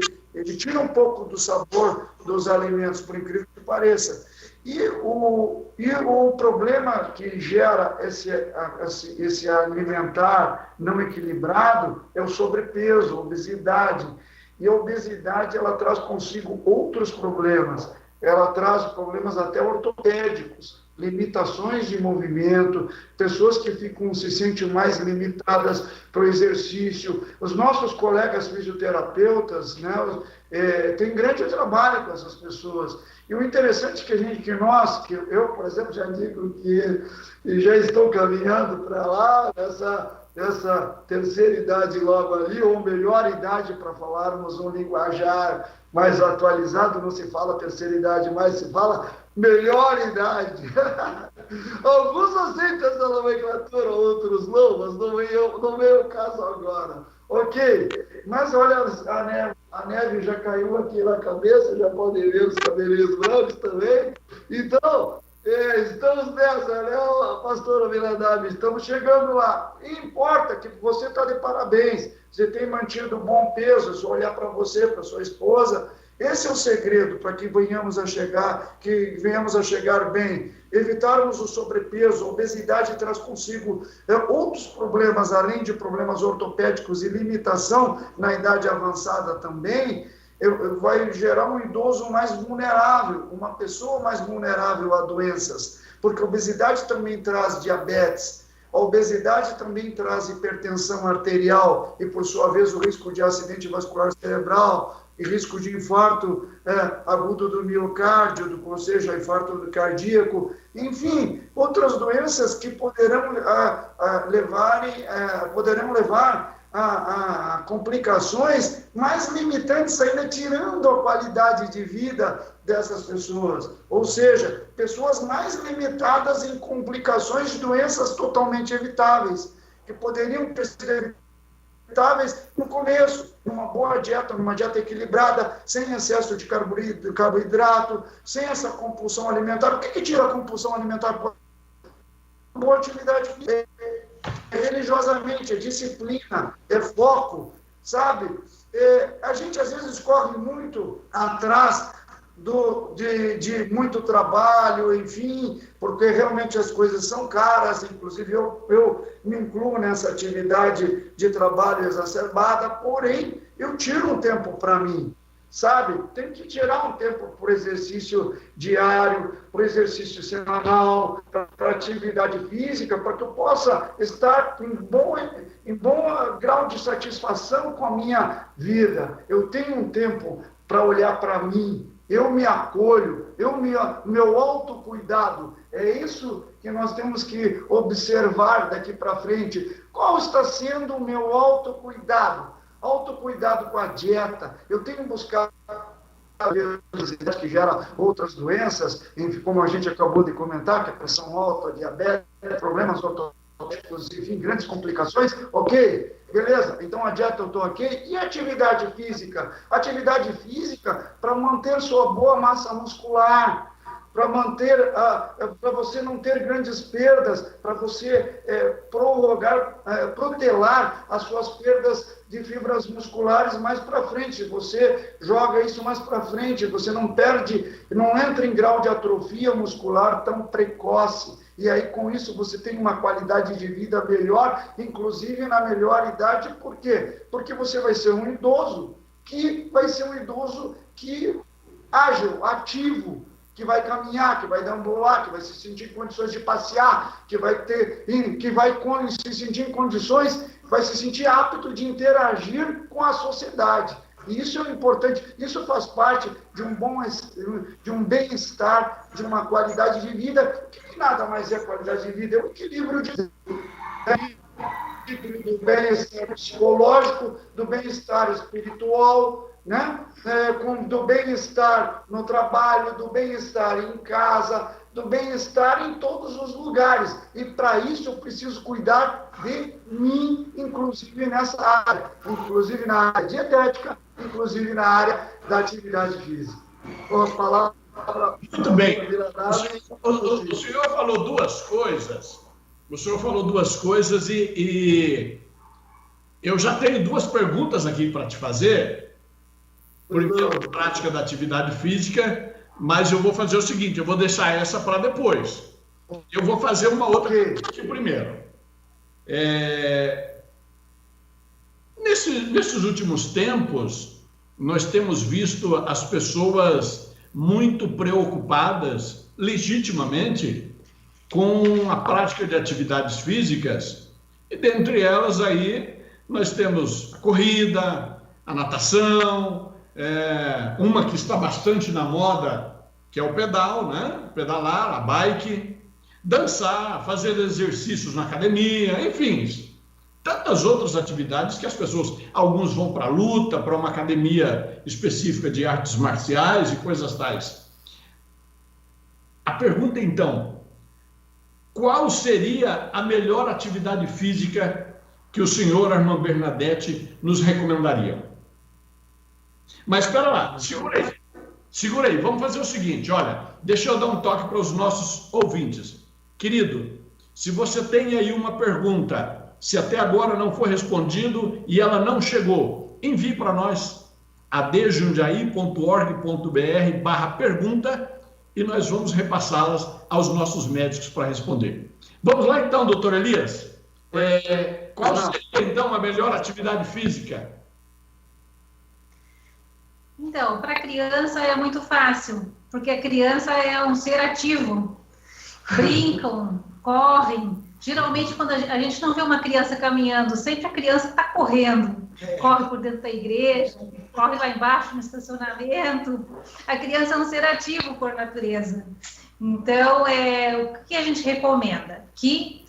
C: tira um pouco do sabor dos alimentos, por incrível que pareça. E o problema que gera esse alimentar não equilibrado é o sobrepeso, a obesidade. E a obesidade, ela traz consigo outros problemas. Ela traz problemas até ortopédicos, limitações de movimento, pessoas que se sentem mais limitadas para o exercício. Os nossos colegas fisioterapeutas, né, têm grande trabalho com essas pessoas. E o interessante é que eu, por exemplo, já digo que já estou caminhando para lá, essa terceira idade logo ali, ou melhor idade para falarmos um linguajar mais atualizado, não se fala terceira idade, mas se fala melhor idade. Alguns aceitam essa nomenclatura, outros não, mas não é o caso agora. Ok, mas olha, a neve já caiu aqui na cabeça, já podem ver os cabelinhos brancos também. Então, estamos nessa, né, pastora Vinadab? Estamos chegando lá. E importa que você está de parabéns, você tem mantido um bom peso, se olhar para você, para sua esposa, Esse é o segredo para que venhamos a chegar bem. Evitarmos o sobrepeso. A obesidade traz consigo outros problemas, além de problemas ortopédicos e limitação na idade avançada também. Vai gerar um idoso mais vulnerável, uma pessoa mais vulnerável a doenças, porque a obesidade também traz diabetes, a obesidade também traz hipertensão arterial e, por sua vez, o risco de acidente vascular cerebral e risco de infarto agudo do miocárdio, ou seja, infarto cardíaco, enfim, outras doenças que poderão levar a complicações mais limitantes ainda, tirando a qualidade de vida dessas pessoas. Ou seja, pessoas mais limitadas em complicações de doenças totalmente evitáveis, que poderiam ter sido evitáveis no começo, numa boa dieta, numa dieta equilibrada, sem excesso de carboidrato, sem essa compulsão alimentar. O que tira a compulsão alimentar? Boa atividade física. Religiosamente, é disciplina, é foco, sabe? A gente às vezes corre muito atrás de muito trabalho, enfim, porque realmente as coisas são caras, inclusive eu me incluo nessa atividade de trabalho exacerbada, porém eu tiro um tempo para mim, sabe? Tem que tirar um tempo para o exercício diário, para o exercício semanal, para atividade física, para que eu possa estar em bom grau de satisfação com a minha vida. Eu tenho um tempo para olhar para mim, eu me acolho, meu autocuidado. É isso que nós temos que observar daqui para frente. Qual está sendo o meu autocuidado? Autocuidado com a dieta. Eu tenho buscado que gera outras doenças, como a gente acabou de comentar, que é a pressão alta, a diabetes, problemas ortopédicos, enfim, grandes complicações. Ok, beleza, então a dieta eu estou ok. E a atividade física? Atividade física para manter sua boa massa muscular, para você não ter grandes perdas, para você protelar as suas perdas de fibras musculares mais para frente. Você joga isso mais para frente, você não entra em grau de atrofia muscular tão precoce. E aí, com isso, você tem uma qualidade de vida melhor, inclusive na melhor idade. Por quê? Porque você vai ser um idoso que ágil, ativo, que vai caminhar, que vai deambular, que vai se sentir em condições de passear, que vai se sentir em condições, vai se sentir apto de interagir com a sociedade. E isso é importante, isso faz parte de um bem-estar, de uma qualidade de vida, que nada mais é qualidade de vida, é o equilíbrio do bem-estar psicológico, do bem-estar espiritual, né? Do bem-estar no trabalho, do bem-estar em casa, do bem-estar em todos os lugares. E para isso eu preciso cuidar de mim, inclusive nessa área, inclusive na área dietética, inclusive na área da atividade física. Vou falar.
A: Muito bem. O senhor falou duas coisas. E eu já tenho duas perguntas aqui para te fazer. Primeiro, a prática da atividade física, mas eu vou fazer o seguinte, eu vou deixar essa para depois. Eu vou fazer uma outra aqui primeiro. Nesses últimos tempos, nós temos visto as pessoas muito preocupadas, legitimamente, com a prática de atividades físicas, e dentre elas aí nós temos a corrida, a natação, uma que está bastante na moda, que é o pedal, né? Pedalar, a bike, dançar, fazer exercícios na academia, enfim, tantas outras atividades que as pessoas, alguns vão para a luta, para uma academia específica de artes marciais e coisas tais. A pergunta, então, qual seria a melhor atividade física que o senhor, a irmã Bernadette, nos recomendaria? Mas espera lá, segura aí, vamos fazer o seguinte, olha, deixa eu dar um toque para os nossos ouvintes. Querido, se você tem aí uma pergunta, se até agora não foi respondido e ela não chegou, envie para nós. adjundiaí.org.br/pergunta, e nós vamos repassá-las aos nossos médicos para responder. Vamos lá então, doutor Elias. Qual seria então a melhor atividade física?
D: Então, para a criança é muito fácil, porque a criança é um ser ativo. Brincam, correm. Geralmente, quando a gente não vê uma criança caminhando, sempre a criança está correndo. Corre por dentro da igreja, corre lá embaixo no estacionamento. A criança é um ser ativo por natureza. Então, o que a gente recomenda? Que,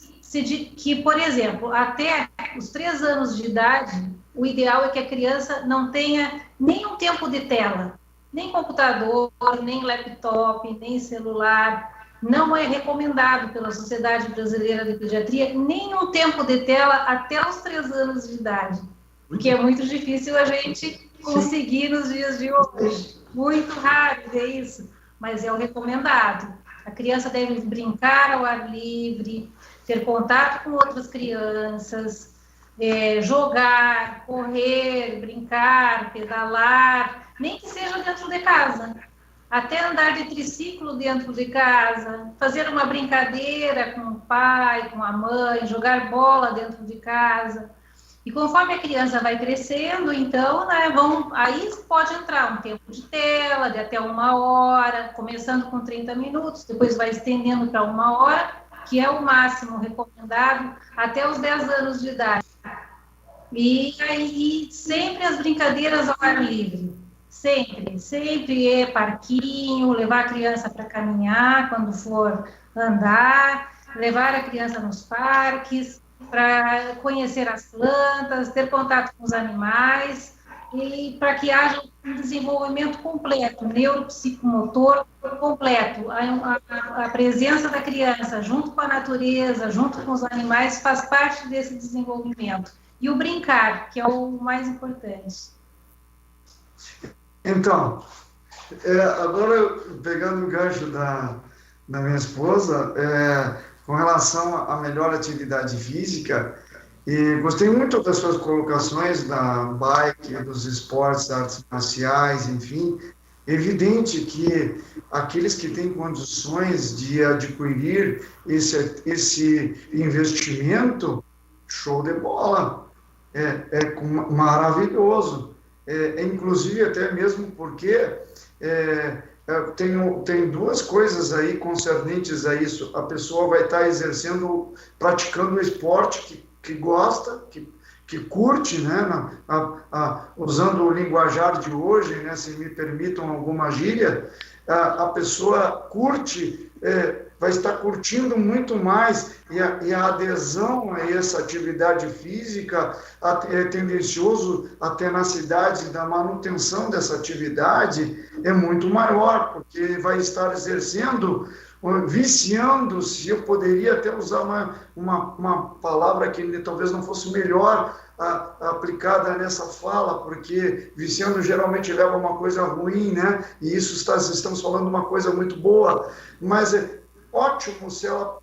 D: por exemplo, até os 3 anos de idade, o ideal é que a criança não tenha nenhum tempo de tela, nem computador, nem laptop, nem celular. Não é recomendado pela Sociedade Brasileira de Pediatria nenhum tempo de tela até os 3 anos de idade, porque é muito difícil a gente conseguir nos dias de hoje. Muito raro ver isso, mas é o recomendado. A criança deve brincar ao ar livre, ter contato com outras crianças, jogar, correr, brincar, pedalar, nem que seja dentro de casa. Até andar de triciclo dentro de casa, fazer uma brincadeira com o pai, com a mãe, jogar bola dentro de casa. E conforme a criança vai crescendo, então, aí pode entrar um tempo de tela, de até 1 hora, começando com 30 minutos, depois vai estendendo para 1 hora, que é o máximo recomendado até os 10 anos de idade. E aí, sempre as brincadeiras ao ar livre. Sempre é parquinho, levar a criança para caminhar quando for andar, levar a criança nos parques, para conhecer as plantas, ter contato com os animais, e para que haja um desenvolvimento completo, neuropsicomotor completo. A presença da criança junto com a natureza, junto com os animais, faz parte desse desenvolvimento. E o brincar, que é o mais importante.
C: Então, agora pegando o gancho da minha esposa, com relação à melhor atividade física, e gostei muito das suas colocações da bike, dos esportes, artes marciais, enfim. Evidente que aqueles que têm condições de adquirir esse investimento, show de bola, maravilhoso. Inclusive até mesmo porque tem 2 coisas aí concernentes a isso. A pessoa vai estar praticando o esporte que gosta, que curte, né? Usando o linguajar de hoje, né? Se me permitam alguma gíria, a pessoa curte, vai estar curtindo muito mais, e a adesão a essa atividade física é tendencioso, a tenacidade da manutenção dessa atividade é muito maior, porque vai estar exercendo, viciando-se. Eu poderia até usar uma palavra que talvez não fosse melhor aplicada nessa fala, porque viciando geralmente leva a uma coisa ruim, né? E isso estamos falando de uma coisa muito boa, mas é ótimo se ela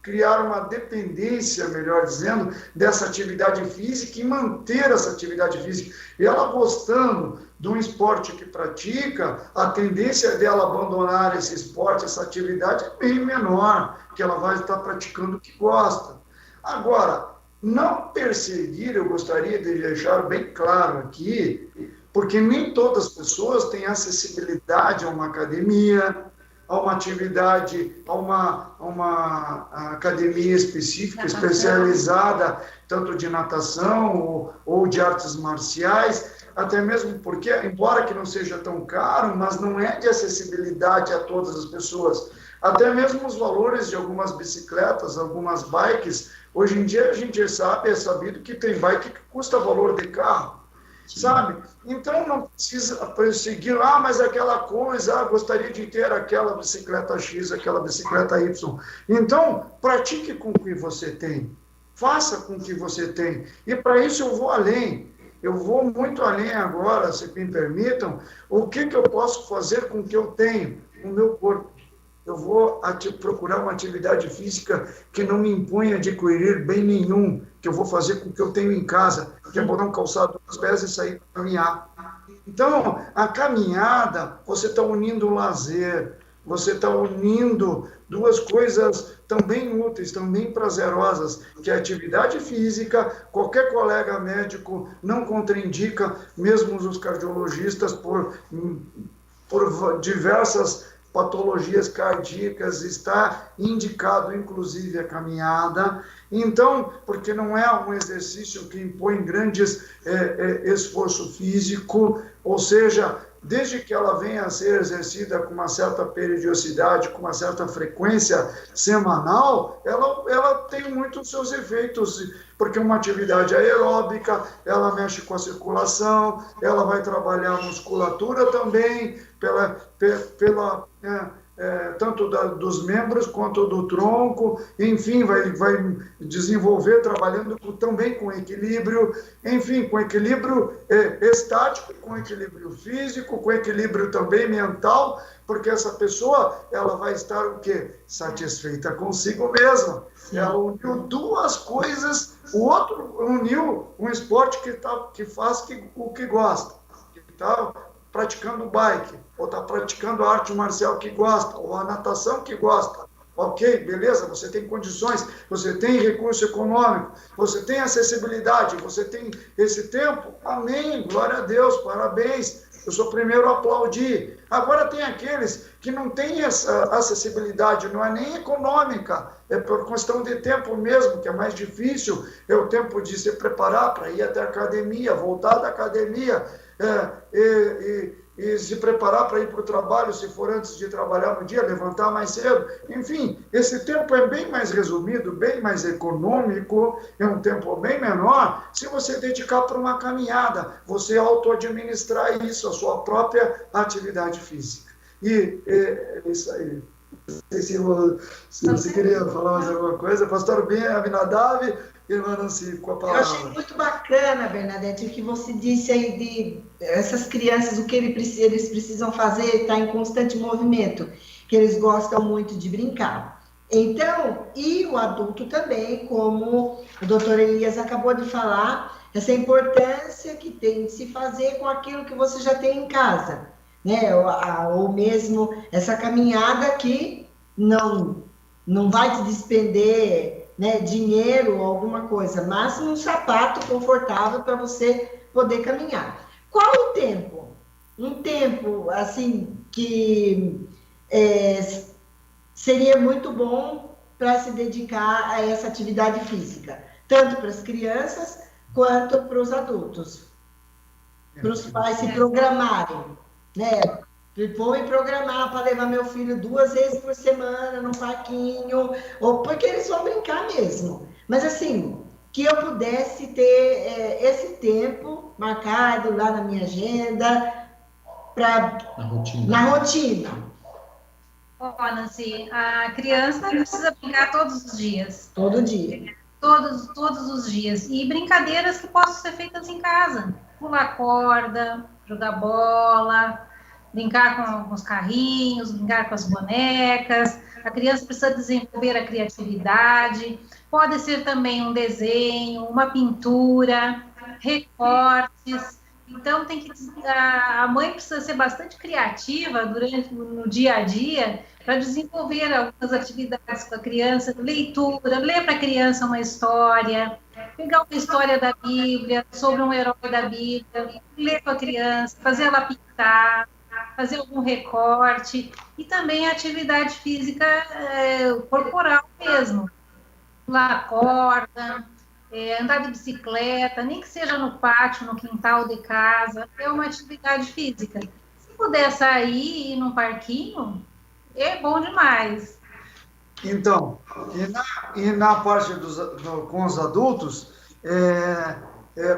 C: criar uma dependência, melhor dizendo, dessa atividade física e manter essa atividade física. E ela gostando de um esporte que pratica, a tendência dela abandonar esse esporte, essa atividade é bem menor, que ela vai estar praticando o que gosta. Agora, não perseguir, eu gostaria de deixar bem claro aqui, porque nem todas as pessoas têm acessibilidade a uma academia, a uma atividade, a uma academia específica, especializada, tanto de natação ou de artes marciais, até mesmo porque, embora que não seja tão caro, mas não é de acessibilidade a todas as pessoas. Até mesmo os valores de algumas bicicletas, algumas bikes, hoje em dia a gente é sabido que tem bike que custa valor de carro. Sabe? Então não precisa perseguir, mas aquela coisa, gostaria de ter aquela bicicleta X, aquela bicicleta Y. Então, pratique com o que você tem, faça com o que você tem. E para isso eu vou além, eu vou muito além agora, se me permitam, o que eu posso fazer com o que eu tenho, com o meu corpo. Eu vou procurar uma atividade física que não me imponha adquirir bem nenhum, que eu vou fazer com o que eu tenho em casa, que é botar um calçado nos pés e sair para caminhar. Então, a caminhada, você está unindo o lazer, você está unindo duas coisas também úteis, também prazerosas, que é a atividade física. Qualquer colega médico não contraindica, mesmo os cardiologistas, por diversas patologias cardíacas, está indicado, inclusive, a caminhada. Então, porque não é um exercício que impõe grandes esforço físico, ou seja, desde que ela venha a ser exercida com uma certa periodicidade, com uma certa frequência semanal, ela tem muitos seus efeitos, porque uma atividade aeróbica, ela mexe com a circulação, ela vai trabalhar a musculatura também, tanto dos membros quanto do tronco, enfim, vai desenvolver trabalhando também com equilíbrio, enfim, com equilíbrio estático, com equilíbrio físico, com equilíbrio também mental, porque essa pessoa, ela vai estar o quê? Satisfeita consigo mesma. Ela uniu duas coisas, o outro uniu um esporte que faz o que gosta, que está praticando bike, ou está praticando a arte marcial que gosta, ou a natação que gosta. Ok, beleza, você tem condições, você tem recurso econômico, você tem acessibilidade, você tem esse tempo, amém, glória a Deus, parabéns, eu sou o primeiro a aplaudir. Agora tem aqueles que não têm essa acessibilidade, não é nem econômica, é por questão de tempo mesmo, que é mais difícil, é o tempo de se preparar para ir até a academia, voltar da academia, e se preparar para ir para o trabalho, se for antes de trabalhar no dia, levantar mais cedo. Enfim, esse tempo é bem mais resumido, bem mais econômico, é um tempo bem menor, se você dedicar para uma caminhada, você auto-administrar isso, a sua própria atividade física. E é isso aí. Não sei se você queria falar mais alguma coisa. Pastor Ben Abinadab, irmã Nancy, com a palavra.
B: Eu achei muito bacana, Bernadette, o que você disse aí de essas crianças, o que eles precisam fazer, está em constante movimento, que eles gostam muito de brincar. Então, e o adulto também, como o doutor Elias acabou de falar, essa importância que tem de se fazer com aquilo que você já tem em casa, né? Ou mesmo essa caminhada que não vai te despender, né, dinheiro ou alguma coisa, mas um sapato confortável para você poder caminhar. Qual o tempo? Um tempo, assim, que seria muito bom para se dedicar a essa atividade física, tanto para as crianças quanto para os adultos, para os pais se programarem, né? Vou me programar para levar meu filho 2 vezes por semana no parquinho, ou porque eles vão brincar mesmo. Mas assim, que eu pudesse ter esse tempo marcado lá na minha agenda, na rotina.
D: Olha, Nancy, a criança precisa brincar todos os dias.
B: Todo dia.
D: Todos os dias. E brincadeiras que possam ser feitas em casa. Pular corda, jogar bola, brincar com alguns carrinhos, brincar com as bonecas. A criança precisa desenvolver a criatividade. Pode ser também um desenho, uma pintura, recortes. Então, a mãe precisa ser bastante criativa no dia a dia para desenvolver algumas atividades com a criança, leitura, ler para a criança uma história, pegar uma história da Bíblia, sobre um herói da Bíblia, ler com a criança, fazer ela pintar, fazer algum recorte, e também a atividade física corporal mesmo, pular corda, andar de bicicleta, nem que seja no pátio, no quintal de casa, é uma atividade física. Se puder sair e ir num parquinho, é bom demais.
C: Então, e na parte com os adultos,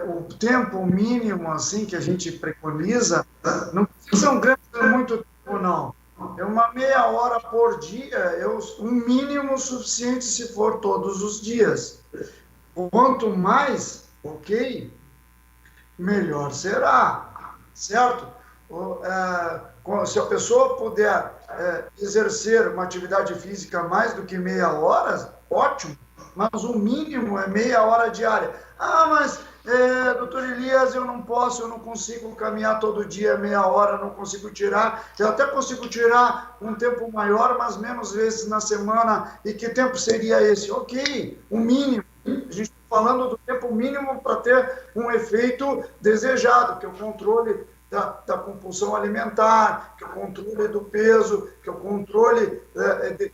C: o tempo mínimo assim que a gente preconiza, não precisa muito tempo, não. É uma meia hora por dia, um mínimo suficiente se for todos os dias. Quanto mais, ok, melhor será, certo? Se a pessoa puder exercer uma atividade física mais do que meia hora, ótimo, mas o mínimo é meia hora diária. Ah, mas, doutor Elias, eu não consigo caminhar todo dia meia hora, não consigo tirar. Eu até consigo tirar um tempo maior, mas menos vezes na semana. E que tempo seria esse? Ok, o mínimo. A gente está falando do tempo mínimo para ter um efeito desejado, que é o controle da compulsão alimentar, que é o controle do peso, que é o controle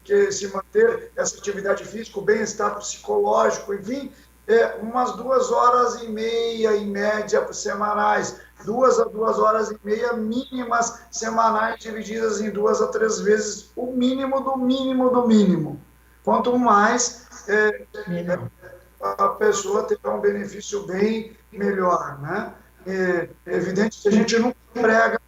C: de se manter essa atividade física, o bem-estar psicológico, enfim, umas 2 horas e meia, em média, semanais, 2 a 2 horas e meia mínimas semanais, divididas em 2 a 3 vezes, o mínimo do mínimo do mínimo. Quanto mais, a pessoa terá um benefício bem melhor, né? É evidente que a gente não prega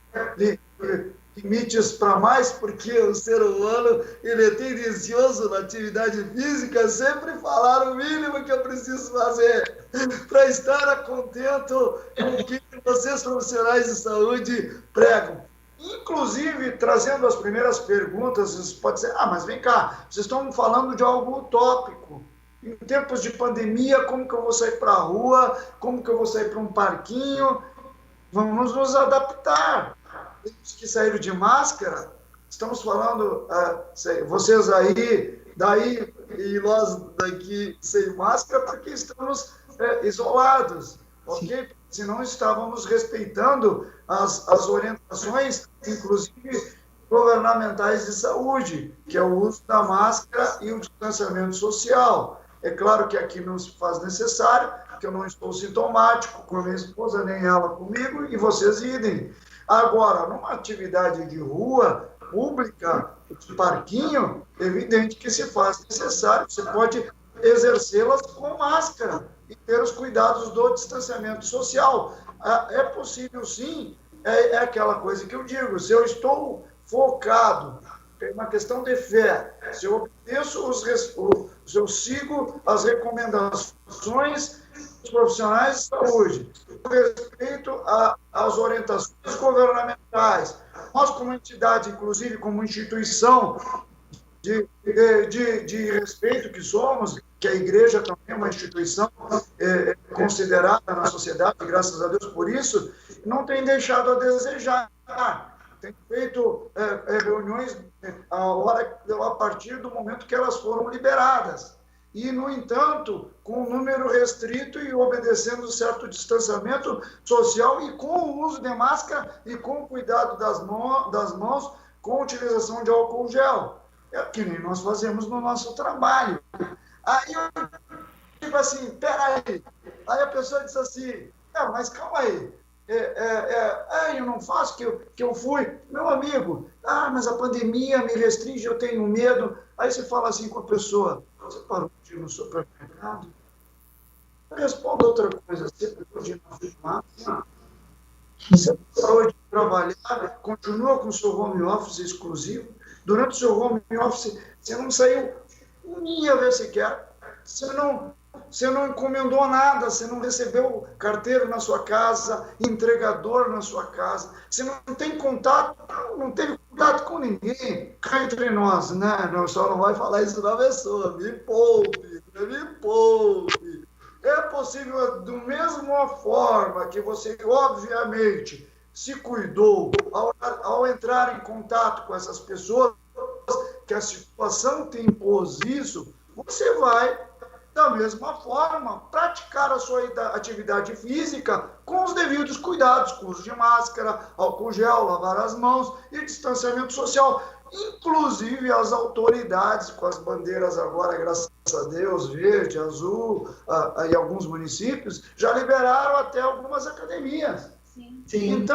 C: limites para mais, porque o ser humano ele é tendencioso na atividade física sempre falar o mínimo que eu preciso fazer para estar contento com o que vocês profissionais de saúde pregam. Inclusive, trazendo as primeiras perguntas, você pode dizer, mas vem cá, vocês estão falando de algo utópico. Em tempos de pandemia, como que eu vou sair para a rua? Como que eu vou sair para um parquinho? Vamos nos adaptar. Temos que sair de máscara. Estamos falando, vocês aí, daí e nós daqui sem máscara, porque estamos isolados, ok? Se não estávamos respeitando as orientações, inclusive governamentais de saúde, que é o uso da máscara e o distanciamento social. É claro que aqui não se faz necessário, porque eu não estou sintomático com a minha esposa, nem ela comigo, e vocês idem. Agora, numa atividade de rua, pública, de parquinho, é evidente que se faz necessário, você pode exercê-las com máscara e ter os cuidados do distanciamento social. É possível, sim, é aquela coisa que eu digo, se eu estou focado, é uma questão de fé, se eu obedeço, se eu sigo as recomendações dos profissionais de saúde, com respeito às orientações governamentais, nós como entidade, inclusive como instituição de respeito que somos, que a igreja também é uma instituição considerada na sociedade, graças a Deus por isso, não tem deixado a desejar. Tem feito reuniões a partir do momento que elas foram liberadas. E, no entanto, com um número restrito e obedecendo certo distanciamento social e com o uso de máscara e com o cuidado das mãos, com a utilização de álcool gel. É que nem nós fazemos no nosso trabalho. Aí eu digo assim, peraí. Aí a pessoa diz assim, mas calma aí. Eu não faço que eu fui. Meu amigo, mas a pandemia me restringe, eu tenho medo. Aí você fala assim com a pessoa, você parou de ir no supermercado? Responda outra coisa, você parou de ir na farmácia? Você parou de trabalhar, continua com o seu home office exclusivo? Durante o seu home office, você não saiu uma vez sequer, você não encomendou nada, você não recebeu carteiro na sua casa, entregador na sua casa, você não tem contato, não teve contato com ninguém. Cá entre nós, né? Não, só não vai falar isso na pessoa, me poupe. É possível, da mesma forma que você, obviamente, se cuidou ao entrar em contato com essas pessoas, que a situação te impôs isso, você vai, da mesma forma, praticar a sua atividade física com os devidos cuidados, com uso de máscara, álcool gel, lavar as mãos e distanciamento social. Inclusive as autoridades, com as bandeiras agora, graças a Deus, verde, azul, em alguns municípios, já liberaram até algumas academias. Sim.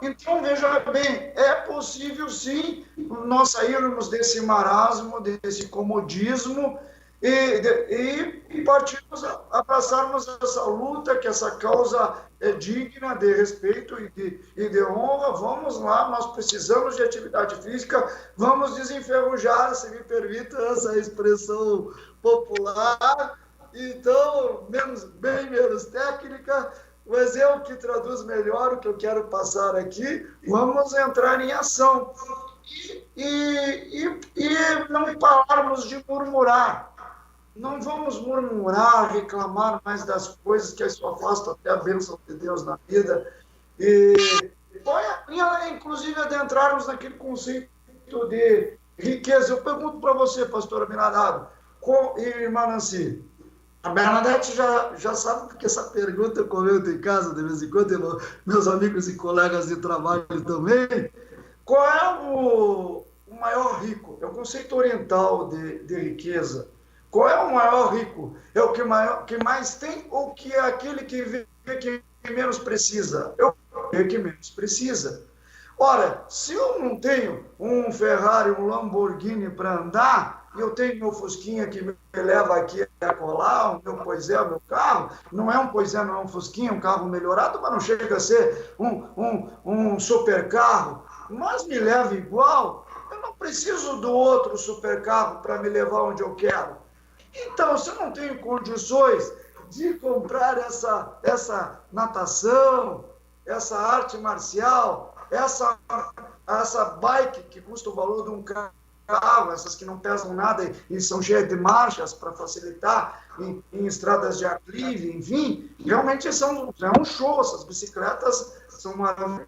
C: Então, veja bem, é possível sim nós sairmos desse marasmo, desse comodismo e partirmos, abraçarmos essa luta, que essa causa é digna de respeito e de honra. Vamos lá, nós precisamos de atividade física, vamos desenferrujar, se me permita essa expressão popular, então, bem menos técnica, mas é o que traduz melhor o que eu quero passar aqui. Vamos entrar em ação e não pararmos de murmurar. não vamos murmurar, reclamar mais das coisas, que isso afasta até a bênção de Deus na vida. E inclusive, adentrarmos naquele conceito de riqueza. Eu pergunto para você, pastora Abinadab e irmã Nancy, a Bernadette já sabe, porque essa pergunta eu comento em casa de vez em quando, meus amigos e colegas de trabalho também. Qual é o maior rico? É o conceito oriental de riqueza. Qual é o maior rico? É o que mais tem ou que é aquele que vê que menos precisa? É o que menos precisa. Ora, se eu não tenho um Ferrari, um Lamborghini para andar, e eu tenho meu Fusquinha que me leva aqui a colar, o meu Poisé, o meu carro, não é um Poisé, não é um Fusquinha, um carro melhorado, mas não chega a ser um super carro, mas me leva igual. Eu não preciso do outro super carro para me levar onde eu quero. Então, se eu não tenho condições de comprar essa natação, essa arte marcial, essa bike que custa o valor de um carro, essas que não pesam nada e são cheias de marchas para facilitar em estradas de aclive, enfim, realmente é um show. Essas bicicletas são maravilhosas,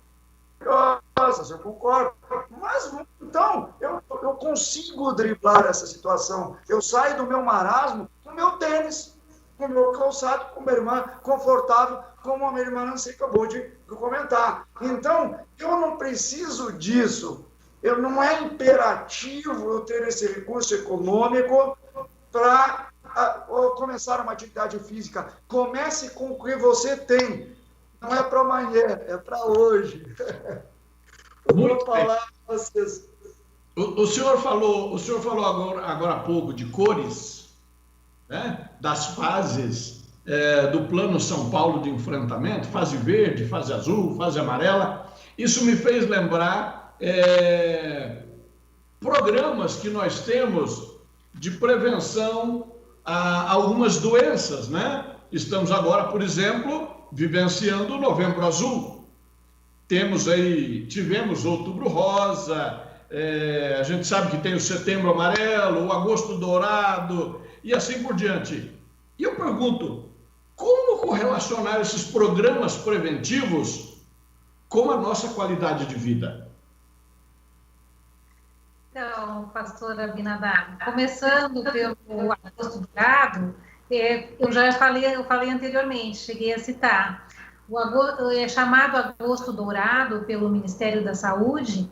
C: eu concordo. Mas, então, eu consigo driblar essa situação. Eu saio do meu marasmo com o meu tênis, com o meu calçado, com minha irmã, confortável, como a minha irmã Nancy acabou de comentar. Então, eu não preciso disso. Não é imperativo eu ter esse recurso econômico para começar uma atividade física. Comece com o que você tem. Não é para amanhã, é para hoje.
A: Vou falar para vocês. O senhor falou agora há pouco de cores, né? Das fases do Plano São Paulo de enfrentamento, fase verde, fase azul, fase amarela. Isso me fez lembrar programas que nós temos de prevenção a algumas doenças, né? Estamos agora, por exemplo, vivenciando o Novembro Azul. Tivemos Outubro Rosa, a gente sabe que tem o Setembro Amarelo, o Agosto Dourado e assim por diante. E eu pergunto, como correlacionar esses programas preventivos com a nossa qualidade de vida?
D: Então, pastora Abinadab, começando pelo Agosto Dourado, eu falei anteriormente, cheguei a citar. É chamado Agosto Dourado pelo Ministério da Saúde,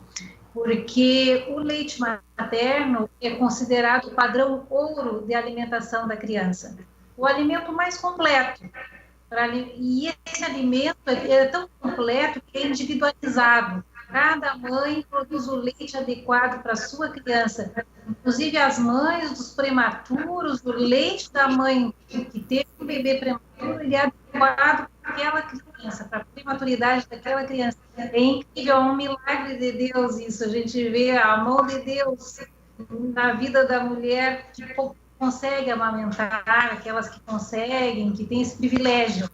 D: porque o leite materno é considerado o padrão ouro de alimentação da criança. O alimento mais completo. E esse alimento é tão completo que é individualizado. Cada mãe produz o leite adequado para a sua criança. Inclusive, as mães dos prematuros, o leite da mãe que teve um bebê prematuro, ele é adequado para aquela criança, para a prematuridade daquela criança. É incrível, é um milagre de Deus isso. A gente vê a mão de Deus na vida da mulher que consegue amamentar, aquelas que conseguem, que têm esse privilégio.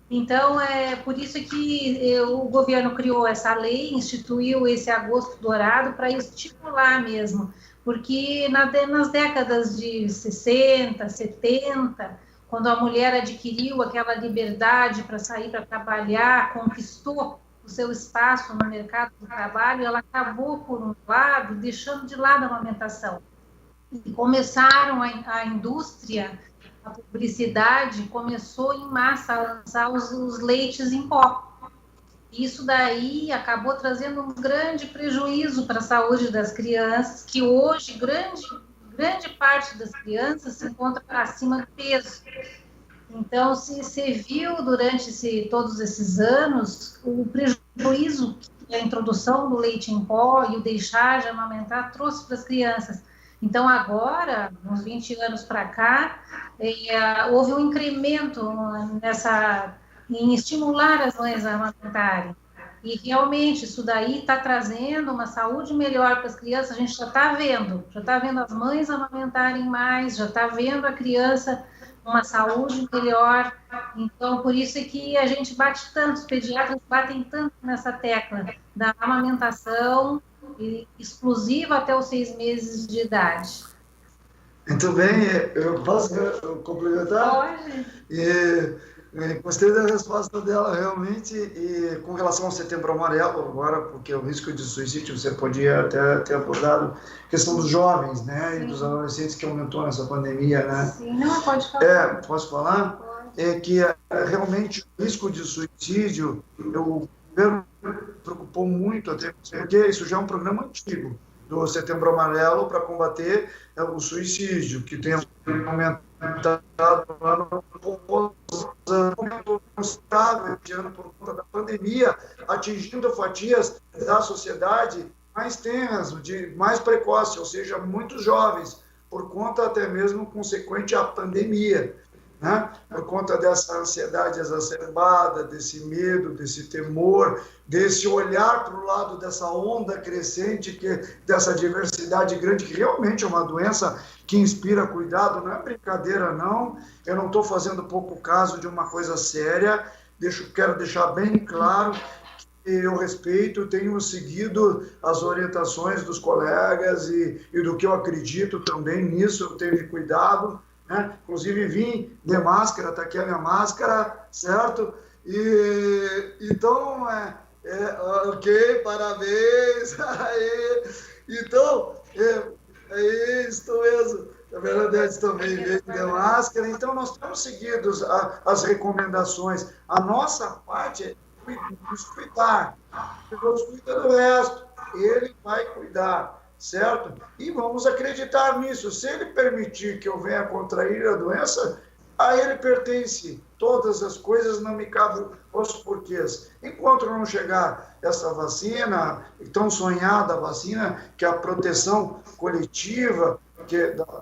D: Então, é por isso que o governo criou essa lei, instituiu esse Agosto Dourado para estimular mesmo, porque nas décadas de 60, 70, quando a mulher adquiriu aquela liberdade para sair para trabalhar, conquistou o seu espaço no mercado do trabalho, ela acabou, por um lado, deixando de lado a amamentação. E começaram a indústria, a publicidade começou em massa a lançar os leites em pó. Isso daí acabou trazendo um grande prejuízo para a saúde das crianças, que hoje grande parte das crianças se encontra acima do peso. Então, se viu durante todos esses anos o prejuízo que a introdução do leite em pó e o deixar de amamentar trouxe para as crianças. Então, agora, uns 20 anos para cá, houve um incremento em estimular as mães a amamentarem. E, realmente, isso daí está trazendo uma saúde melhor para as crianças. A gente já está vendo as mães amamentarem mais, já está vendo a criança com uma saúde melhor. Então, por isso é que a gente bate tanto, os pediatras batem tanto nessa tecla da amamentação exclusiva até os 6 meses de idade.
C: Muito bem, eu posso complementar?
D: Pode.
C: Gostei da resposta dela, realmente, e com relação ao Setembro Amarelo, agora, porque o risco de suicídio, você podia até ter abordado a questão dos jovens, né,
D: Sim.
C: E dos adolescentes que aumentou nessa pandemia, né?
D: Sim, não, pode falar.
C: Posso falar?
D: Pode.
C: É que realmente o risco de suicídio, o governo preocupou muito, até porque isso já é um programa antigo, do Setembro Amarelo para combater o suicídio, que tem aumentado ano estável por conta da pandemia, atingindo fatias da sociedade mais tenras, mais precoce, ou seja, muitos jovens, por conta até mesmo consequente à pandemia, né? Por conta dessa ansiedade exacerbada, desse medo, desse temor, desse olhar para o lado dessa onda crescente, dessa diversidade grande, que realmente é uma doença que inspira cuidado, não é brincadeira, não. Eu não estou fazendo pouco caso de uma coisa séria, quero deixar bem claro que eu respeito, tenho seguido as orientações dos colegas e do que eu acredito também nisso, eu tenho cuidado, né? Inclusive vim de máscara, está aqui a minha máscara, certo? Então, ok, parabéns, então, é isso mesmo, a Bernadette também veio de máscara, então nós estamos seguidos as recomendações, a nossa parte é nos cuidar, Deus cuida do resto, Ele vai cuidar, certo? E vamos acreditar nisso. Se Ele permitir que eu venha contrair a doença, a Ele pertence. Todas as coisas, não me cabem os porquês. Enquanto não chegar essa vacina, tão sonhada vacina, que é a proteção coletiva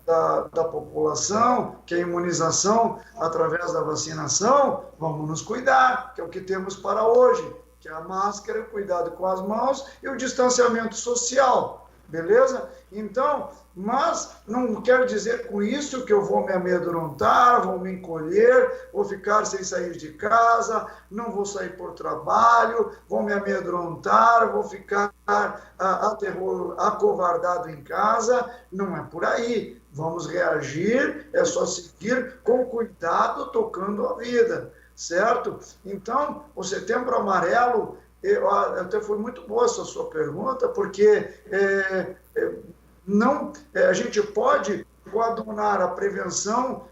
C: da população, que é a imunização através da vacinação, vamos nos cuidar, que é o que temos para hoje, que é a máscara, o cuidado com as mãos e o distanciamento social, beleza? Então, mas não quero dizer com isso que eu vou me amedrontar, vou me encolher, vou ficar sem sair de casa, não vou sair por trabalho, vou me amedrontar, vou ficar acovardado em casa. Não é por aí. Vamos reagir, é só seguir com cuidado, tocando a vida, certo? Então, o Setembro Amarelo, até foi muito boa essa sua pergunta, porque a gente pode coadunar a prevenção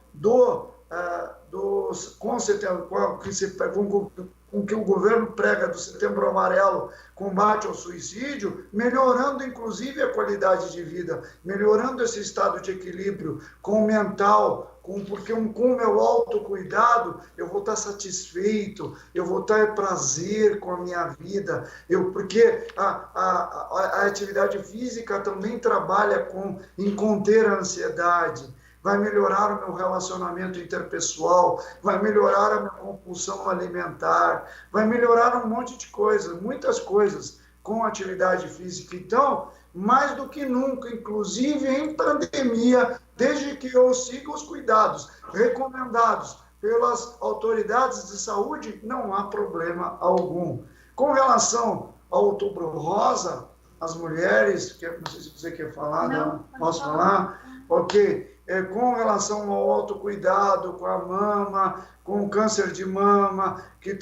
C: com que o governo prega do Setembro Amarelo, combate ao suicídio, melhorando inclusive a qualidade de vida, melhorando esse estado de equilíbrio com o mental, porque com o meu autocuidado eu vou estar satisfeito, eu vou estar em prazer com a minha vida, porque a atividade física também trabalha em conter a ansiedade, vai melhorar o meu relacionamento interpessoal, vai melhorar a minha compulsão alimentar, vai melhorar um monte de coisas, muitas coisas com atividade física. Então, mais do que nunca, inclusive em pandemia, desde que eu siga os cuidados recomendados pelas autoridades de saúde, não há problema algum. Com relação ao Outubro Rosa, as mulheres, não sei se você quer falar, não posso falar? Ok. Com relação ao autocuidado, com a mama, com o câncer de mama, que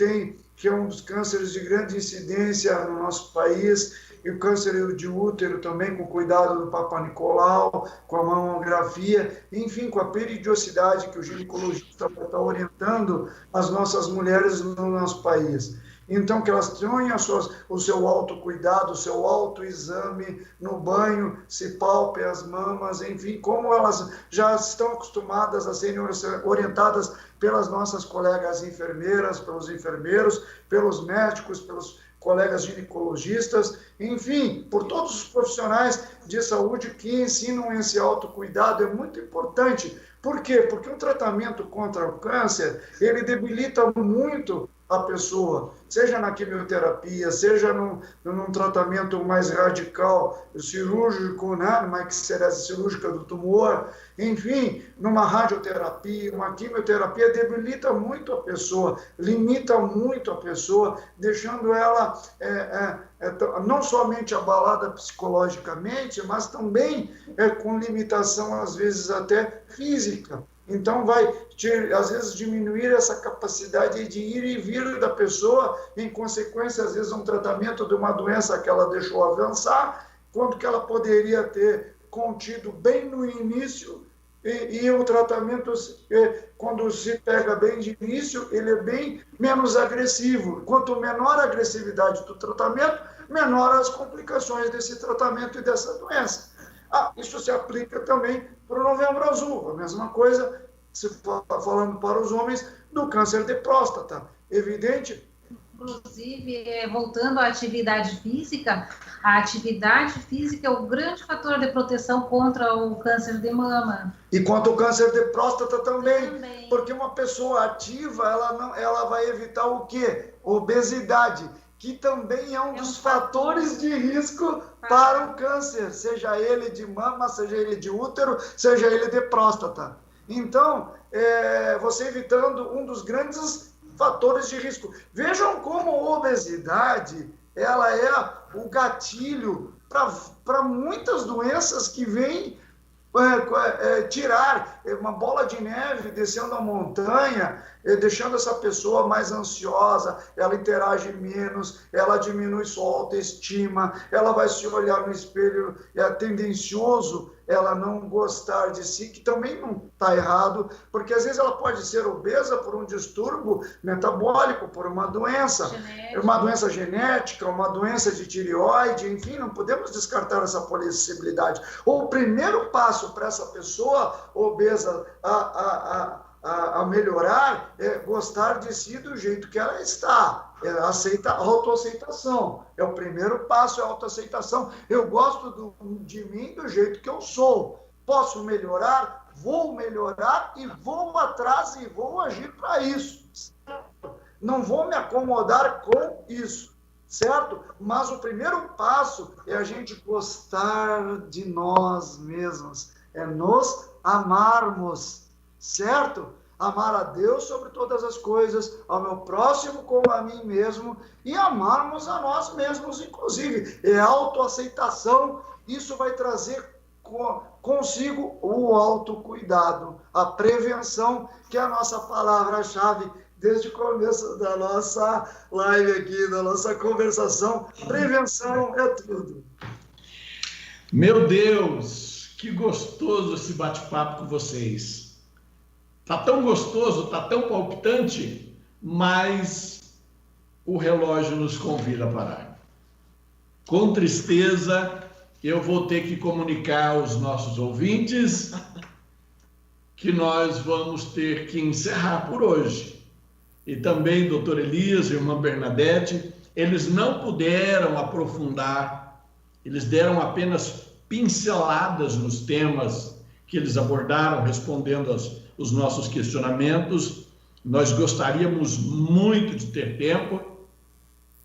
C: é um dos cânceres de grande incidência no nosso país, e o câncer de útero também, com cuidado do Papa Nicolau, com a mamografia, enfim, com a periodicidade que o ginecologista está orientando as nossas mulheres no nosso país. Então, que elas tenham o seu autocuidado, o seu autoexame no banho, se palpem as mamas, enfim, como elas já estão acostumadas a serem orientadas pelas nossas colegas enfermeiras, pelos enfermeiros, pelos médicos, pelos colegas ginecologistas, enfim, por todos os profissionais de saúde que ensinam esse autocuidado, é muito importante. Por quê? Porque o tratamento contra o câncer, ele debilita muito a pessoa, seja na quimioterapia, seja num tratamento mais radical, cirúrgico, né, numa excerese cirúrgica do tumor, enfim, numa radioterapia, uma quimioterapia debilita muito a pessoa, limita muito a pessoa, deixando ela não somente abalada psicologicamente, mas também com limitação, às vezes, até física. Então, vai, às vezes, diminuir essa capacidade de ir e vir da pessoa, em consequência, às vezes, um tratamento de uma doença que ela deixou avançar, quando que ela poderia ter contido bem no início, e o tratamento, quando se pega bem de início, ele é bem menos agressivo. Quanto menor a agressividade do tratamento, menor as complicações desse tratamento e dessa doença. Isso se aplica também para o Novembro Azul. A mesma coisa, se falando para os homens, do câncer de próstata. Evidente.
D: Inclusive, voltando à atividade física, a atividade física é o grande fator de proteção contra o câncer de mama.
C: E contra o câncer de próstata também. Porque uma pessoa ativa, ela vai evitar o quê? Obesidade, que também é um dos fatores de risco para o câncer, seja ele de mama, seja ele de útero, seja ele de próstata. Então, você evitando um dos grandes fatores de risco. Vejam como a obesidade, ela é o gatilho para muitas doenças que vêm tirar uma bola de neve descendo a montanha, deixando essa pessoa mais ansiosa, ela interage menos, ela diminui sua autoestima, ela vai se olhar no espelho, é tendencioso ela não gostar de si, que também não está errado, porque às vezes ela pode ser obesa por um distúrbio metabólico, por uma doença genética, uma doença de tireoide, enfim, não podemos descartar essa possibilidade. O primeiro passo para essa pessoa obesa a melhorar é gostar de si do jeito que ela está. A autoaceitação. É o primeiro passo, é a autoaceitação. Eu gosto de mim do jeito que eu sou. Posso melhorar, vou melhorar e vou atrás e vou agir para isso. Não vou me acomodar com isso, certo? Mas o primeiro passo é a gente gostar de nós mesmos, é nos amarmos, certo? Amar a Deus sobre todas as coisas, ao meu próximo como a mim mesmo, e amarmos a nós mesmos, inclusive. É autoaceitação, isso vai trazer consigo o autocuidado, a prevenção, que é a nossa palavra-chave desde o começo da nossa live aqui, da nossa conversação. Prevenção é tudo.
A: Meu Deus, que gostoso esse bate-papo com vocês. Está tão gostoso, está tão palpitante, mas o relógio nos convida a parar. Com tristeza, eu vou ter que comunicar aos nossos ouvintes que nós vamos ter que encerrar por hoje. E também, doutor Elias e irmã Bernadette, eles não puderam aprofundar, eles deram apenas pinceladas nos temas que eles abordaram, respondendo os nossos questionamentos. Nós gostaríamos muito de ter tempo.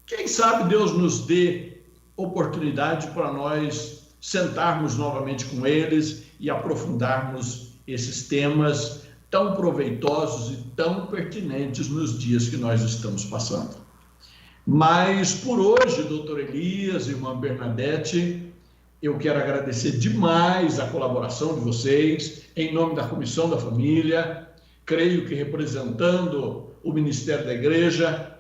A: Quem sabe Deus nos dê oportunidade para nós sentarmos novamente com eles e aprofundarmos esses temas tão proveitosos e tão pertinentes nos dias que nós estamos passando. Mas por hoje, doutor Elias e irmã Bernadette, eu quero agradecer demais a colaboração de vocês, em nome da Comissão da Família, creio que representando o Ministério da Igreja,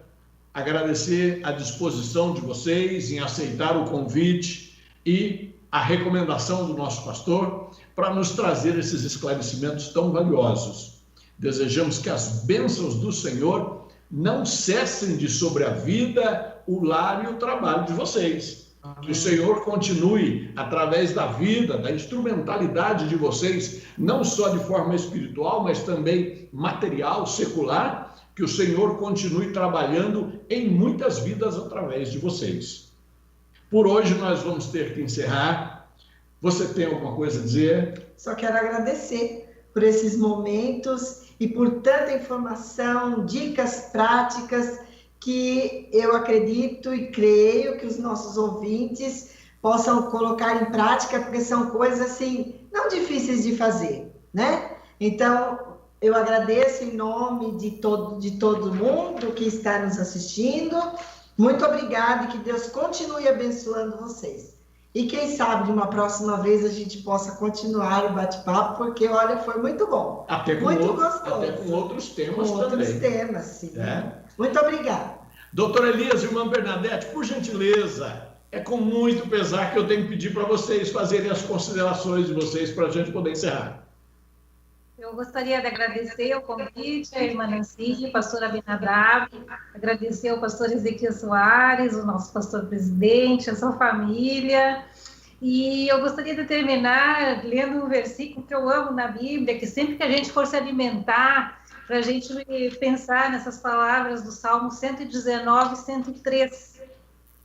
A: agradecer a disposição de vocês em aceitar o convite e a recomendação do nosso pastor para nos trazer esses esclarecimentos tão valiosos. Desejamos que as bênçãos do Senhor não cessem de sobre a vida, o lar e o trabalho de vocês. Que o Senhor continue, através da vida, da instrumentalidade de vocês, não só de forma espiritual, mas também material, secular, que o Senhor continue trabalhando em muitas vidas através de vocês. Por hoje nós vamos ter que encerrar. Você tem alguma coisa a dizer?
B: Só quero agradecer por esses momentos e por tanta informação, dicas práticas que eu acredito e creio que os nossos ouvintes possam colocar em prática, porque são coisas assim, não difíceis de fazer, né? Então, eu agradeço em nome de todo mundo que está nos assistindo. Muito obrigada e que Deus continue abençoando vocês. E quem sabe, de uma próxima vez, a gente possa continuar o bate-papo, porque, olha, foi muito bom. Muito gostoso.
A: Até com outros temas
B: com
A: também.
B: Outros temas, sim.
A: É.
B: Muito obrigada.
A: Doutora Elias e irmã Bernadette, por gentileza, é com muito pesar que eu tenho que pedir para vocês fazerem as considerações de vocês para a gente poder encerrar.
D: Eu gostaria de agradecer o convite à irmã Nancy, pastor Abinadab, agradecer ao pastor Ezequiel Soares, o nosso pastor presidente, a sua família. E eu gostaria de terminar lendo um versículo que eu amo na Bíblia, que sempre que a gente for se alimentar, para a gente pensar nessas palavras do Salmo 119, 103,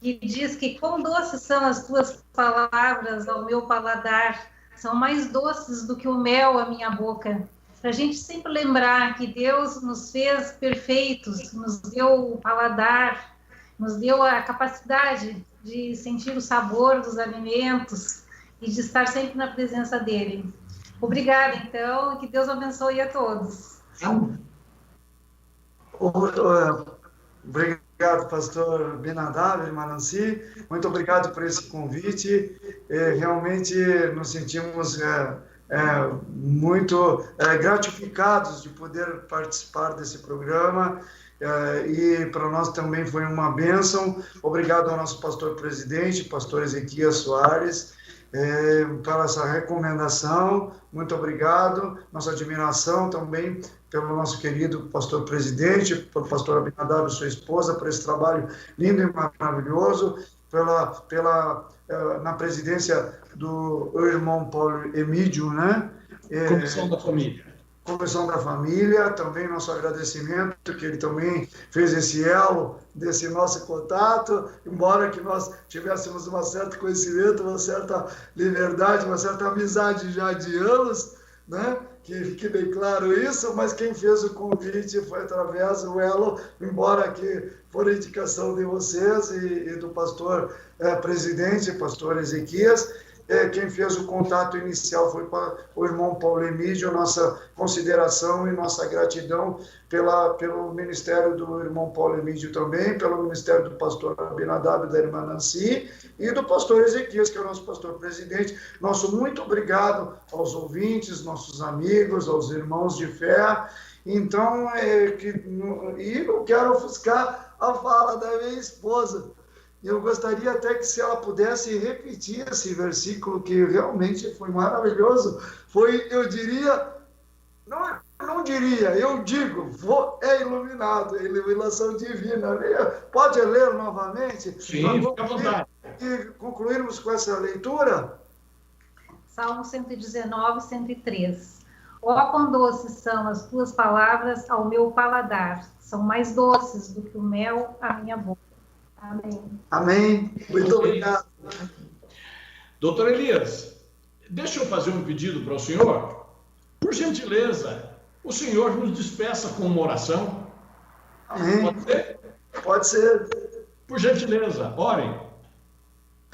D: que diz que quão doces são as tuas palavras ao meu paladar, são mais doces do que o mel à minha boca. Para a gente sempre lembrar que Deus nos fez perfeitos, nos deu o paladar, nos deu a capacidade de sentir o sabor dos alimentos e de estar sempre na presença dele. Obrigada, então, e que Deus abençoe a todos.
C: Obrigado, pastor Abinadab, irmã Nancy. Muito obrigado por esse convite. Realmente nos sentimos muito gratificados de poder participar desse programa. E para nós também foi uma bênção. Obrigado ao nosso pastor presidente, pastor Ezequiel Soares, pela essa recomendação. Muito obrigado. Nossa admiração também pelo nosso querido pastor presidente, pelo pastor Abinadab e sua esposa, por esse trabalho lindo e maravilhoso, na presidência do irmão Paulo Emídio, né?
A: Comissão da Família.
C: Comissão da Família, também nosso agradecimento, que ele também fez esse elo desse nosso contato, embora que nós tivéssemos um certo conhecimento, uma certa liberdade, uma certa amizade já de anos, né? Que fique bem claro isso, mas quem fez o convite foi através do elo, embora que por indicação de vocês e do pastor presidente, pastor Ezequias. Quem fez o contato inicial foi o irmão Paulo Emídio. Nossa consideração e nossa gratidão pelo ministério do irmão Paulo Emídio também, pelo ministério do pastor Abinadab e da irmã Nancy, e do pastor Ezequias, que é o nosso pastor presidente. Nosso muito obrigado aos ouvintes, nossos amigos, aos irmãos de fé. Então, e eu quero ofuscar a fala da minha esposa. Eu gostaria até que, se ela pudesse repetir esse versículo, que realmente foi maravilhoso. Eu digo, é iluminado, é iluminação divina. Pode ler novamente?
A: Sim, fica à vontade.
C: E concluirmos com essa leitura?
D: Salmo 119, 103. Ó, quão doces são as tuas palavras ao meu paladar, são mais doces do que o mel à minha boca. Amém.
C: Amém. Muito obrigado.
A: Doutor Elias, deixa eu fazer um pedido para o senhor. Por gentileza, o senhor nos despeça com uma oração.
C: Amém.
A: Pode ser?
C: Pode ser.
A: Por gentileza, orem.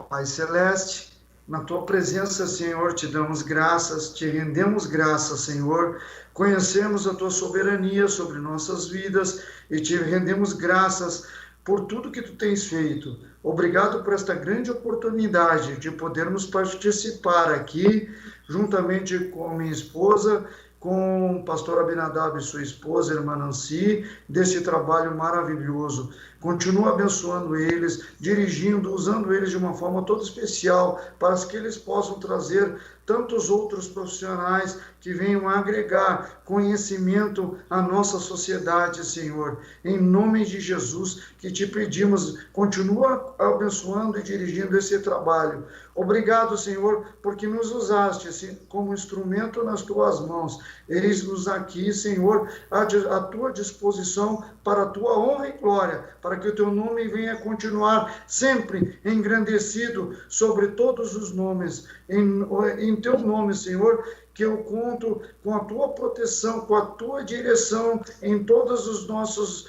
C: Pai Celeste, na tua presença, Senhor, te damos graças, te rendemos graças, Senhor. Conhecemos a tua soberania sobre nossas vidas e te rendemos graças por tudo que tu tens feito. Obrigado por esta grande oportunidade de podermos participar aqui, juntamente com minha esposa, com o pastor Abinadab e sua esposa, irmã Nancy, desse trabalho maravilhoso. Continua abençoando eles, dirigindo, usando eles de uma forma toda especial, para que eles possam trazer tantos outros profissionais que venham agregar conhecimento à nossa sociedade, Senhor. Em nome de Jesus, que te pedimos, continua abençoando e dirigindo esse trabalho. Obrigado, Senhor, porque nos usaste como instrumento nas tuas mãos. Eis-nos aqui, Senhor, à tua disposição para a tua honra e glória, para que o teu nome venha continuar sempre engrandecido sobre todos os nomes. Em teu nome, Senhor, que eu conto com a tua proteção, com a tua direção em todos os nossos,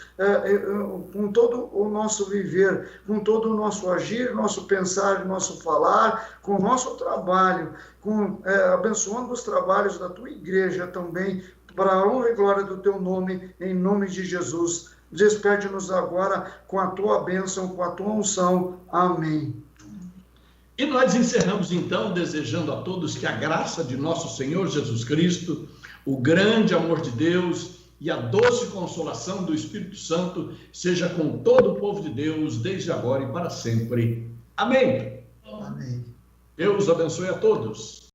C: com todo o nosso viver, com todo o nosso agir, nosso pensar, nosso falar, com o nosso trabalho, abençoando os trabalhos da tua igreja também, para a honra e glória do teu nome, em nome de Jesus. Despede-nos agora com a tua bênção, com a tua unção. Amém.
A: E nós encerramos então desejando a todos que a graça de nosso Senhor Jesus Cristo, o grande amor de Deus e a doce consolação do Espírito Santo seja com todo o povo de Deus, desde agora e para sempre. Amém.
C: Amém.
A: Deus abençoe a todos.